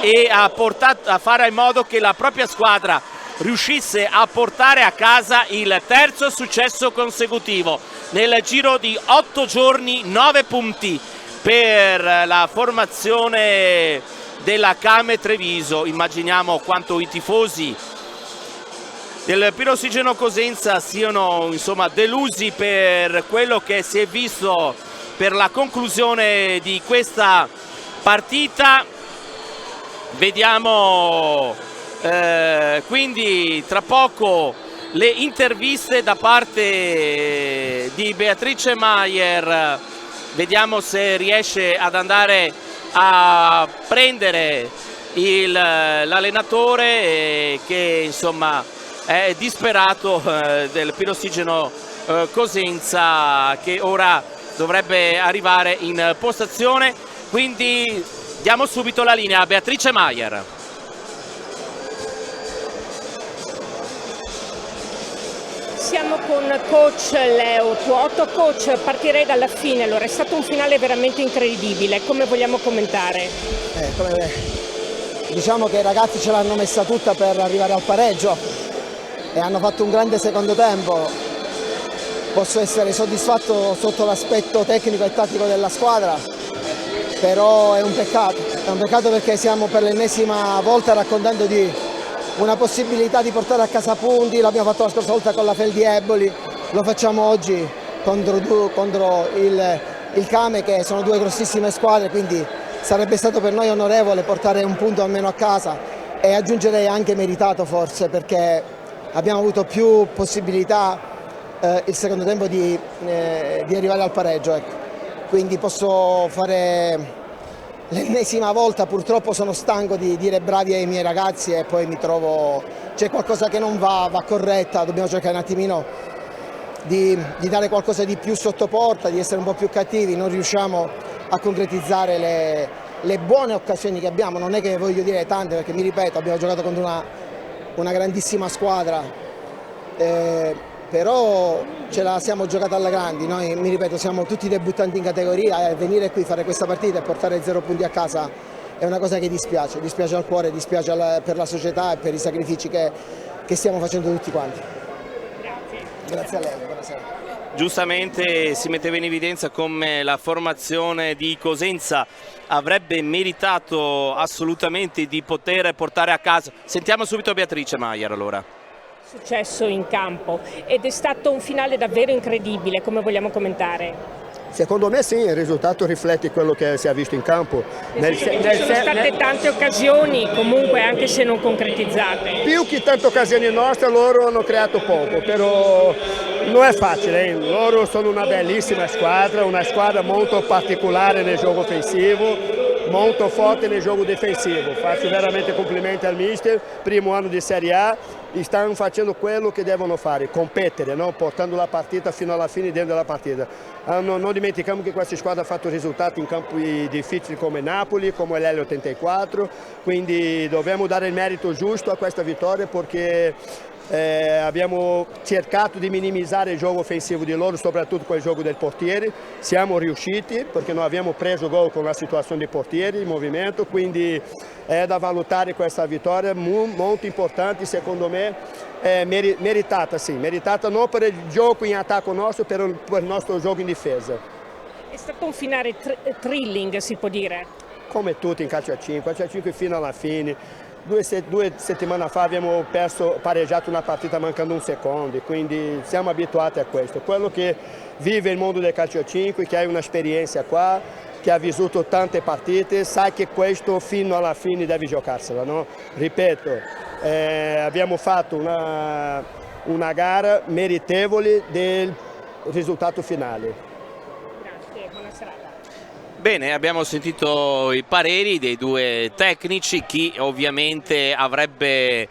e ha portato a fare in modo che la propria squadra riuscisse a portare a casa il terzo successo consecutivo. Nel giro di 8 giorni 9 punti per la formazione della Kame Treviso. Immaginiamo quanto i tifosi del Pirossigeno Cosenza siano insomma delusi per quello che si è visto per la conclusione di questa partita. Vediamo quindi tra poco le interviste da parte di Beatrice Maier. Vediamo se riesce ad andare a prendere l'allenatore che insomma è disperato del Pirossigeno Cosenza, che ora dovrebbe arrivare in postazione. Quindi diamo subito la linea a Beatrice Maier. Siamo con coach Leo Tuoto. Coach, partirei dalla fine, allora è stato un finale veramente incredibile, come vogliamo commentare? Diciamo che i ragazzi ce l'hanno messa tutta per arrivare al pareggio e hanno fatto un grande secondo tempo. Posso essere soddisfatto sotto l'aspetto tecnico e tattico della squadra, però è un peccato perché stiamo per l'ennesima volta raccontando di una possibilità di portare a casa punti. L'abbiamo fatto la scorsa volta con la Feldi Eboli, lo facciamo oggi contro il Kame, che sono due grossissime squadre, quindi sarebbe stato per noi onorevole portare un punto almeno a casa, e aggiungerei anche meritato forse, perché abbiamo avuto più possibilità il secondo tempo di arrivare al pareggio, ecco. Quindi posso fare l'ennesima volta, purtroppo sono stanco di dire bravi ai miei ragazzi e poi mi trovo, c'è qualcosa che non va corretta, dobbiamo cercare un attimino di dare qualcosa di più sotto porta, di essere un po' più cattivi. Non riusciamo a concretizzare le buone occasioni che abbiamo, non è che voglio dire tante, perché mi ripeto, abbiamo giocato contro una grandissima squadra, però ce la siamo giocata alla grandi. Noi, mi ripeto, siamo tutti debuttanti in categoria, e venire qui, fare questa partita e portare 0 punti a casa è una cosa che dispiace al cuore, dispiace per la società e per i sacrifici che stiamo facendo tutti quanti. Grazie a lei, buonasera. Giustamente si metteva in evidenza come la formazione di Cosenza avrebbe meritato assolutamente di poter portare a casa. Sentiamo subito Beatrice Maier allora. Successo in campo ed è stato un finale davvero incredibile, come vogliamo commentare? Secondo me sì, il risultato riflette quello che si è visto in campo. Ci sono state tante occasioni, comunque, anche se non concretizzate. Più che tante occasioni nostre, loro hanno creato poco, però non è facile. Loro sono una bellissima squadra molto particolare nel gioco offensivo, molto forte nel gioco difensivo. Faccio veramente complimenti al mister, primo anno di Serie A, stanno facendo quello che devono fare, competere, no? Portando la partita fino alla fine dentro della partita. Non dimentichiamo che questa squadra ha fatto risultati in campi difficili come Napoli, come l'L84, quindi dobbiamo dare il merito giusto a questa vittoria, perché abbiamo cercato di minimizzare il gioco offensivo di loro, soprattutto con il gioco del portiere. Siamo riusciti perché non abbiamo preso gol con la situazione dei portieri in movimento, quindi è da valutare questa vittoria molto importante, secondo me. Meritata, sì, meritata non per il gioco in attacco nostro, per il nostro gioco in difesa. È stato un finale thrilling, si può dire? Come tutti in calcio a 5 fino alla fine. Due settimane fa abbiamo pareggiato una partita mancando un secondo, quindi siamo abituati a questo. Quello che vive il mondo del calcio a 5, che ha un'esperienza qua, che ha vissuto tante partite, sa che questo fino alla fine deve giocarsela, no? Ripeto, abbiamo fatto una gara meritevole del risultato finale. Grazie, buona serata. Bene, abbiamo sentito i pareri dei due tecnici. Chi ovviamente avrebbe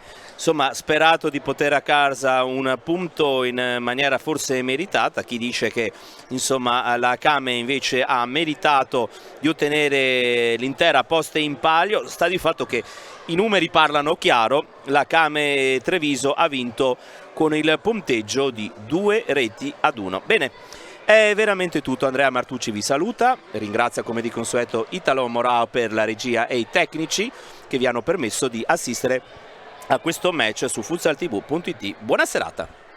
sperato di poter a casa un punto in maniera forse meritata, chi dice che la Kame invece ha meritato di ottenere l'intera posta in palio. Sta di fatto che i numeri parlano chiaro, la Kame Treviso ha vinto con il punteggio di 2-1. Bene. È veramente tutto. Andrea Martucci vi saluta, ringrazia come di consueto Italo Morao per la regia e i tecnici che vi hanno permesso di assistere a questo match su futsaltv.it. Buona serata.